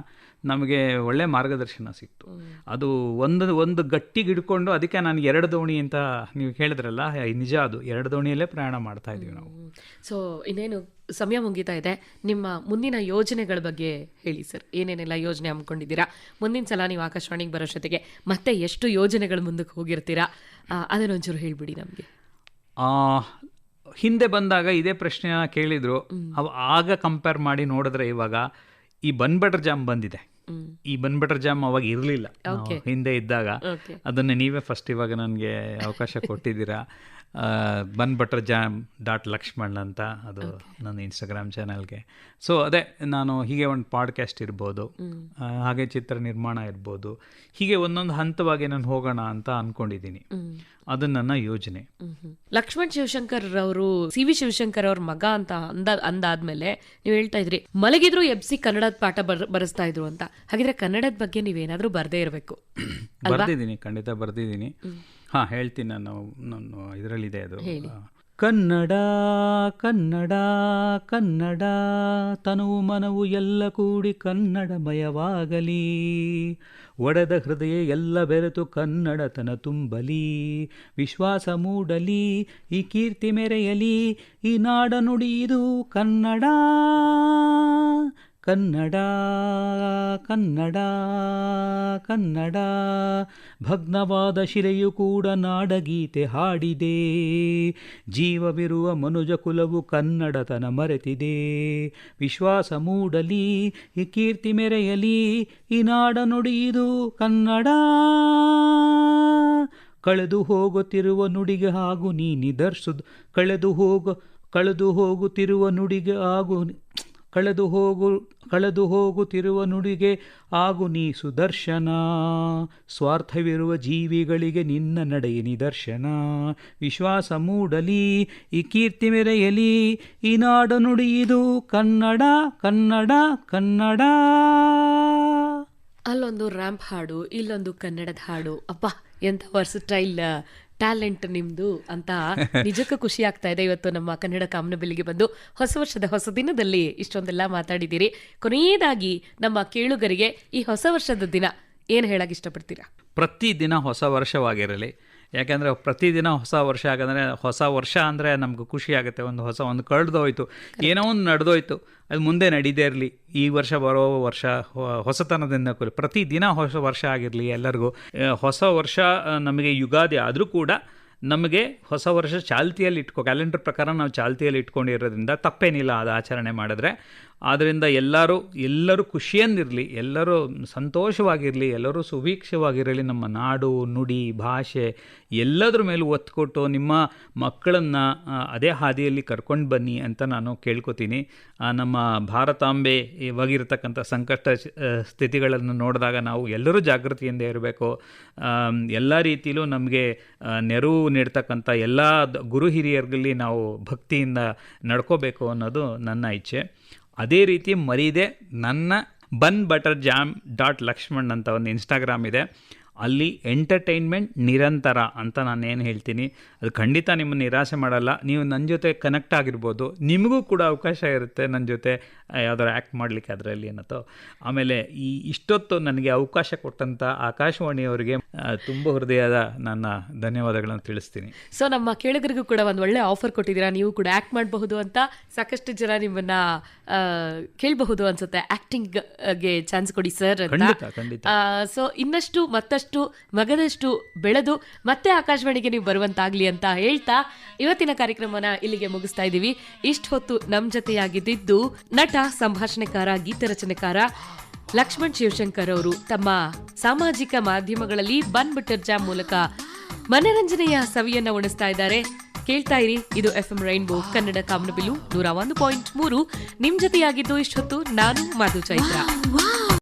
Speaker 2: ನಮಗೆ ಒಳ್ಳೆ ಮಾರ್ಗದರ್ಶನ ಸಿಕ್ತು. ಅದು ಒಂದು ಗಟ್ಟಿಗೆ ಹಿಡ್ಕೊಂಡು, ಅದಕ್ಕೆ ನಾನು 2 ದೋಣಿ ಅಂತ ನೀವು ಹೇಳಿದ್ರಲ್ಲ, ನಿಜ, ಅದು 2 ದೋಣಿಯಲ್ಲೇ ಪ್ರಯಾಣ ಮಾಡ್ತಾ ಇದ್ದೀವಿ ನಾವು.
Speaker 1: ಸೊ ಇನ್ನೇನು ಸಮಯ ಮುಗೀತಾ ಇದೆ. ನಿಮ್ಮ ಮುಂದಿನ ಯೋಜನೆಗಳ ಬಗ್ಗೆ ಹೇಳಿ ಸರ್. ಏನೇನೆಲ್ಲ ಯೋಜನೆ ಹಮ್ಮಿಕೊಂಡಿದ್ದೀರಾ? ಮುಂದಿನ ಸಲ ನೀವು ಆಕಾಶವಾಣಿಗೆ ಬರೋ ಜೊತೆಗೆ ಮತ್ತೆ ಎಷ್ಟು ಯೋಜನೆಗಳು ಮುಂದಕ್ಕೆ ಹೋಗಿರ್ತೀರಾ, ಅದನ್ನೊಂಚೂರು ಹೇಳಿಬಿಡಿ ನಮಗೆ.
Speaker 2: ಹಿಂದೆ ಬಂದಾಗ ಇದೇ ಪ್ರಶ್ನೆನ ಕೇಳಿದ್ರು. ಆಗ ಕಂಪೇರ್ ಮಾಡಿ ನೋಡಿದ್ರೆ ಇವಾಗ ಈ ಬನ್ ಬಟರ್ ಜಾಮ್ ಬಂದಿದೆ. ಈ ಬನ್ ಬಟರ್ ಜಾಮ್ ಅವಾಗ ಇರಲಿಲ್ಲ ಹಿಂದೆ ಇದ್ದಾಗ. ಅದನ್ನು ನೀವೇ ಫಸ್ಟ್ ಇವಾಗ ನನಗೆ ಅವಕಾಶ ಕೊಟ್ಟಿದ್ದೀರಾ. ಬನ್ ಬಟರ್ ಜಾಮ್ .ಲಕ್ಷ್ಮಣ್ ಅಂತ ಅದು ನನ್ನ ಇನ್ಸ್ಟಾಗ್ರಾಮ್ ಚಾನಲ್ಗೆ. ಸೊ ಅದೇ ನಾನು ಹೀಗೆ ಒಂದು ಪಾಡ್ಕಾಸ್ಟ್ ಇರ್ಬೋದು, ಹಾಗೆ ಚಿತ್ರ ನಿರ್ಮಾಣ ಇರ್ಬೋದು, ಹೀಗೆ ಒಂದೊಂದು ಹಂತವಾಗಿ ನಾನು ಹೋಗೋಣ ಅಂತ ಅಂದ್ಕೊಂಡಿದ್ದೀನಿ. ಅದು ನನ್ನ ಯೋಜನೆ.
Speaker 1: ಲಕ್ಷ್ಮಣ್ ಶಿವಶಂಕರ್ ಅವರು CV ಶಿವಶಂಕರ್ ಅವ್ರ ಮಗ ಅಂತ ಅಂದಾದ್ಮೇಲೆ ನೀವು ಹೇಳ್ತಾ ಇದ್ರಿ ಮಲಗಿದ್ರು ಎಬ್ಸಿ ಕನ್ನಡದ ಪಾಠ ಬರೆಸ್ತಾ ಇದ್ರು ಅಂತ. ಹಾಗಿದ್ರೆ ಕನ್ನಡದ ಬಗ್ಗೆ ನೀವೇನಾದ್ರೂ ಬರ್ದೇ ಇರಬೇಕು.
Speaker 2: ಬರ್ದಿದ್ದೀನಿ, ಖಂಡಿತ ಬರ್ದಿದ್ದೀನಿ. ಹೇಳ್ತೀನಿ. ನಾನು ಇದರಲ್ಲಿದೆ ಅದು. ಕನ್ನಡ ಕನ್ನಡ ಕನ್ನಡ ತನುವು ಮನವು ಎಲ್ಲ ಕೂಡಿ ಕನ್ನಡಮಯವಾಗಲಿ, ಒಡೆದ ಹೃದಯ ಎಲ್ಲ ಬೆರೆತು ಕನ್ನಡತನ ತುಂಬಲಿ, ವಿಶ್ವಾಸ ಮೂಡಲಿ, ಈ ಕೀರ್ತಿ ಮೆರೆಯಲಿ, ಈ ನಾಡ ನುಡಿದು ಕನ್ನಡ ಕನ್ನಡ ಕನ್ನಡ ಕನ್ನಡ. ಭಗ್ನವಾದ ಶಿಲೆಯು ಕೂಡ ನಾಡಗೀತೆ ಹಾಡಿದೆ, ಜೀವವಿರುವ ಮನುಜ ಕುಲವು ಕನ್ನಡತನ ಮರೆತಿದೆ, ವಿಶ್ವಾಸ ಮೂಡಲಿ, ಈ ಕೀರ್ತಿ ಮೆರೆಯಲಿ, ಈ ನಾಡ ನುಡಿದು ಕನ್ನಡ. ಕಳೆದು ಹೋಗುತ್ತಿರುವ ನುಡಿಗೆ ಹಾಗೂ ನೀ ನಿದರ್ಸುದು, ಕಳೆದು ಹೋಗುತ್ತಿರುವ ನುಡಿಗೆ ಹಾಗೂ ಕಳೆದು ಹೋಗುತ್ತಿರುವ ನುಡಿಗೆ ಆಗು ನೀ ಸುದರ್ಶನ, ಸ್ವಾರ್ಥವಿರುವ ಜೀವಿಗಳಿಗೆ ನಿನ್ನ ನಡೆಯ ನಿದರ್ಶನ, ವಿಶ್ವಾಸ ಮೂಡಲಿ, ಈ ಕೀರ್ತಿ ಮೆರೆಯಲಿ, ಈ ನಾಡ ನುಡಿಯಿದು ಕನ್ನಡ ಕನ್ನಡ ಕನ್ನಡ.
Speaker 1: ಅಲ್ಲೊಂದು ರ್ಯಾಂಪ್ ಹಾಡು, ಇಲ್ಲೊಂದು ಕನ್ನಡದ ಹಾಡು. ಅಪ್ಪ ಎಂಥ ವರ್ಸಟೈಲ್ ಟ್ಯಾಲೆಂಟ್ ನಿಮ್ದು ಅಂತ ನಿಜಕ್ಕೂ ಖುಷಿ ಆಗ್ತಾ ಇದೆ. ಇವತ್ತು ನಮ್ಮ ಕನ್ನಡ ಕಾಮನಬಿಲ್ಲಿಗೆ ಬಂದು ಹೊಸ ವರ್ಷದ ಹೊಸ ದಿನದಲ್ಲಿ ಇಷ್ಟೊಂದೆಲ್ಲ ಮಾತಾಡಿದ್ದೀರಿ. ಕೊನೆಯದಾಗಿ ನಮ್ಮ ಕೇಳುಗರಿಗೆ ಈ ಹೊಸ ವರ್ಷದ ದಿನ ಏನು ಹೇಳಕ್ಕೆ ಇಷ್ಟಪಡ್ತೀರಾ?
Speaker 2: ಪ್ರತಿದಿನ ಹೊಸ ವರ್ಷವಾಗಿರಲಿ. ಯಾಕೆಂದರೆ ಪ್ರತಿದಿನ ಹೊಸ ವರ್ಷ ಆಗಂದರೆ, ಹೊಸ ವರ್ಷ ಅಂದರೆ ನಮ್ಗೆ ಖುಷಿ ಆಗುತ್ತೆ. ಒಂದು ಕಳೆದೋಯ್ತು, ಏನೋ ಒಂದು ನಡೆದೋಯ್ತು, ಅದು ಮುಂದೆ ನಡೀದೇ ಇರಲಿ. ಈ ವರ್ಷ ಬರೋ ವರ್ಷ ಹೊಸತನದಿಂದ ಪ್ರತಿದಿನ ಹೊಸ ವರ್ಷ ಆಗಿರಲಿ ಎಲ್ಲರಿಗೂ. ಹೊಸ ವರ್ಷ ನಮಗೆ ಯುಗಾದಿ ಆದರೂ ಕೂಡ ನಮಗೆ ಹೊಸ ವರ್ಷ ಚಾಲ್ತಿಯಲ್ಲಿ ಕ್ಯಾಲೆಂಡರ್ ಪ್ರಕಾರ ನಾವು ಚಾಲ್ತಿಯಲ್ಲಿ ಇಟ್ಕೊಂಡಿರೋದ್ರಿಂದ ತಪ್ಪೇನಿಲ್ಲ ಅದು ಆಚರಣೆ ಮಾಡಿದ್ರೆ. ಆದ್ದರಿಂದ ಎಲ್ಲರೂ ಖುಷಿಯಿಂದಿರಲಿ, ಎಲ್ಲರೂ ಸಂತೋಷವಾಗಿರಲಿ, ಎಲ್ಲರೂ ಸುಭೀಕ್ಷವಾಗಿರಲಿ. ನಮ್ಮ ನಾಡು ನುಡಿ ಭಾಷೆ ಎಲ್ಲದ್ರ ಮೇಲೂ ಒತ್ತು ಕೊಟ್ಟು ನಿಮ್ಮ ಮಕ್ಕಳನ್ನು ಅದೇ ಹಾದಿಯಲ್ಲಿ ಕರ್ಕೊಂಡು ಬನ್ನಿ ಅಂತ ನಾನು ಕೇಳ್ಕೊತೀನಿ. ನಮ್ಮ ಭಾರತಾಂಬೆ ಇವಾಗಿರ್ತಕ್ಕಂಥ ಸಂಕಷ್ಟ ಸ್ಥಿತಿಗಳನ್ನು ನೋಡಿದಾಗ ನಾವು ಎಲ್ಲರೂ ಜಾಗೃತಿಯಿಂದ ಇರಬೇಕು. ಎಲ್ಲ ರೀತಿಯಲ್ಲೂ ನಮಗೆ ನೆರವು ನೀಡ್ತಕ್ಕಂಥ ಎಲ್ಲ ಗುರು ಹಿರಿಯರಲ್ಲಿ ನಾವು ಭಕ್ತಿಯಿಂದ ನಡ್ಕೋಬೇಕು ಅನ್ನೋದು ನನ್ನ ಇಚ್ಛೆ. ಅದೇ ರೀತಿ ಮರೀದೆ ನನ್ನ ಬನ್ ಬಟರ್ ಜಾಮ್ .ಲಕ್ಷ್ಮಣ್ ಅಂತ ಒಂದು ಇನ್ಸ್ಟಾಗ್ರಾಮ್ ಇದೆ. ಅಲ್ಲಿ ಎಂಟರ್ಟೈನ್ಮೆಂಟ್ ನಿರಂತರ ಅಂತ ನಾನೇನು ಹೇಳ್ತೀನಿ. ಅದು ಖಂಡಿತ ನಿಮ್ಮನ್ನು ನಿರಾಸೆ ಮಾಡಲ್ಲ. ನೀವು ನನ್ನ ಜೊತೆ ಕನೆಕ್ಟ್ ಆಗಿರ್ಬೋದು, ನಿಮಗೂ ಕೂಡ ಅವಕಾಶ ಇರುತ್ತೆ ನನ್ನ ಜೊತೆ ಯಾವ್ದಾರು ಆ್ಯಕ್ಟ್ ಮಾಡಲಿಕ್ಕೆ ಅದರಲ್ಲಿ ಅನ್ನತ್ತೋ. ಆಮೇಲೆ ಇಷ್ಟೊತ್ತು ನನಗೆ ಅವಕಾಶ ಕೊಟ್ಟಂಥ ಆಕಾಶವಾಣಿಯವರಿಗೆ ತುಂಬ ಹೃದಯದ ನನ್ನ ಧನ್ಯವಾದಗಳನ್ನು ತಿಳಿಸ್ತೀನಿ.
Speaker 1: ಸೊ ನಮ್ಮ ಕೇಳುಗರಿಗೂ ಕೂಡ ಒಂದು ಒಳ್ಳೆ ಆಫರ್ ಕೊಟ್ಟಿದ್ದೀರಾ, ನೀವು ಕೂಡ ಆ್ಯಕ್ಟ್ ಮಾಡಬಹುದು ಅಂತ. ಸಾಕಷ್ಟು ಜನ ನಿಮ್ಮನ್ನ ಕೇಳಬಹುದು ಅನ್ಸುತ್ತೆ, ಆ್ಯಕ್ಟಿಂಗ್ಗೆ ಚಾನ್ಸ್ ಕೊಡಿ ಸರ್ ಅಂತ. ಸೊ ಇನ್ನಷ್ಟು ಮತ್ತಷ್ಟು ಮಗದಷ್ಟು ಬೆಳೆದು ಮತ್ತೆ ಆಕಾಶವಾಣಿಗೆ ನೀವು ಬರುವಂತಾಗ್ಲಿ ಅಂತ ಹೇಳ್ತಾ ಇವತ್ತಿನ ಕಾರ್ಯಕ್ರಮನ ಇಲ್ಲಿಗೆ ಮುಗಿಸ್ತಾ ಇದ್ದೀವಿ. ಇಷ್ಟು ಹೊತ್ತು ನಮ್ಮ ಜೊತೆಯಾಗಿದ್ದು ನಟ, ಸಂಭಾಷಣೆಕಾರ, ಗೀತರಚನೆಕಾರ ಲಕ್ಷ್ಮಣ್ ಶಿವಶಂಕರ್ ಅವರು ತಮ್ಮ ಸಾಮಾಜಿಕ ಮಾಧ್ಯಮಗಳಲ್ಲಿ ಬನ್ ಬಟರ್ ಜಾಮ್ ಮೂಲಕ ಮನರಂಜನೆಯ ಸವಿಯನ್ನ ಉಣಿಸ್ತಾ ಇದ್ದಾರೆ. ಕೇಳ್ತಾ ಇರಿ, ಇದು FM ರೈನ್ಬೋ ಕನ್ನಡ ಕಾಮನಬಿಲ್ಲು 101.3. ನಿಮ್ ಜೊತೆಯಾಗಿದ್ದು ಇಷ್ಟೊತ್ತು ನಾನು ಮಧು ಚೈತ್ರ.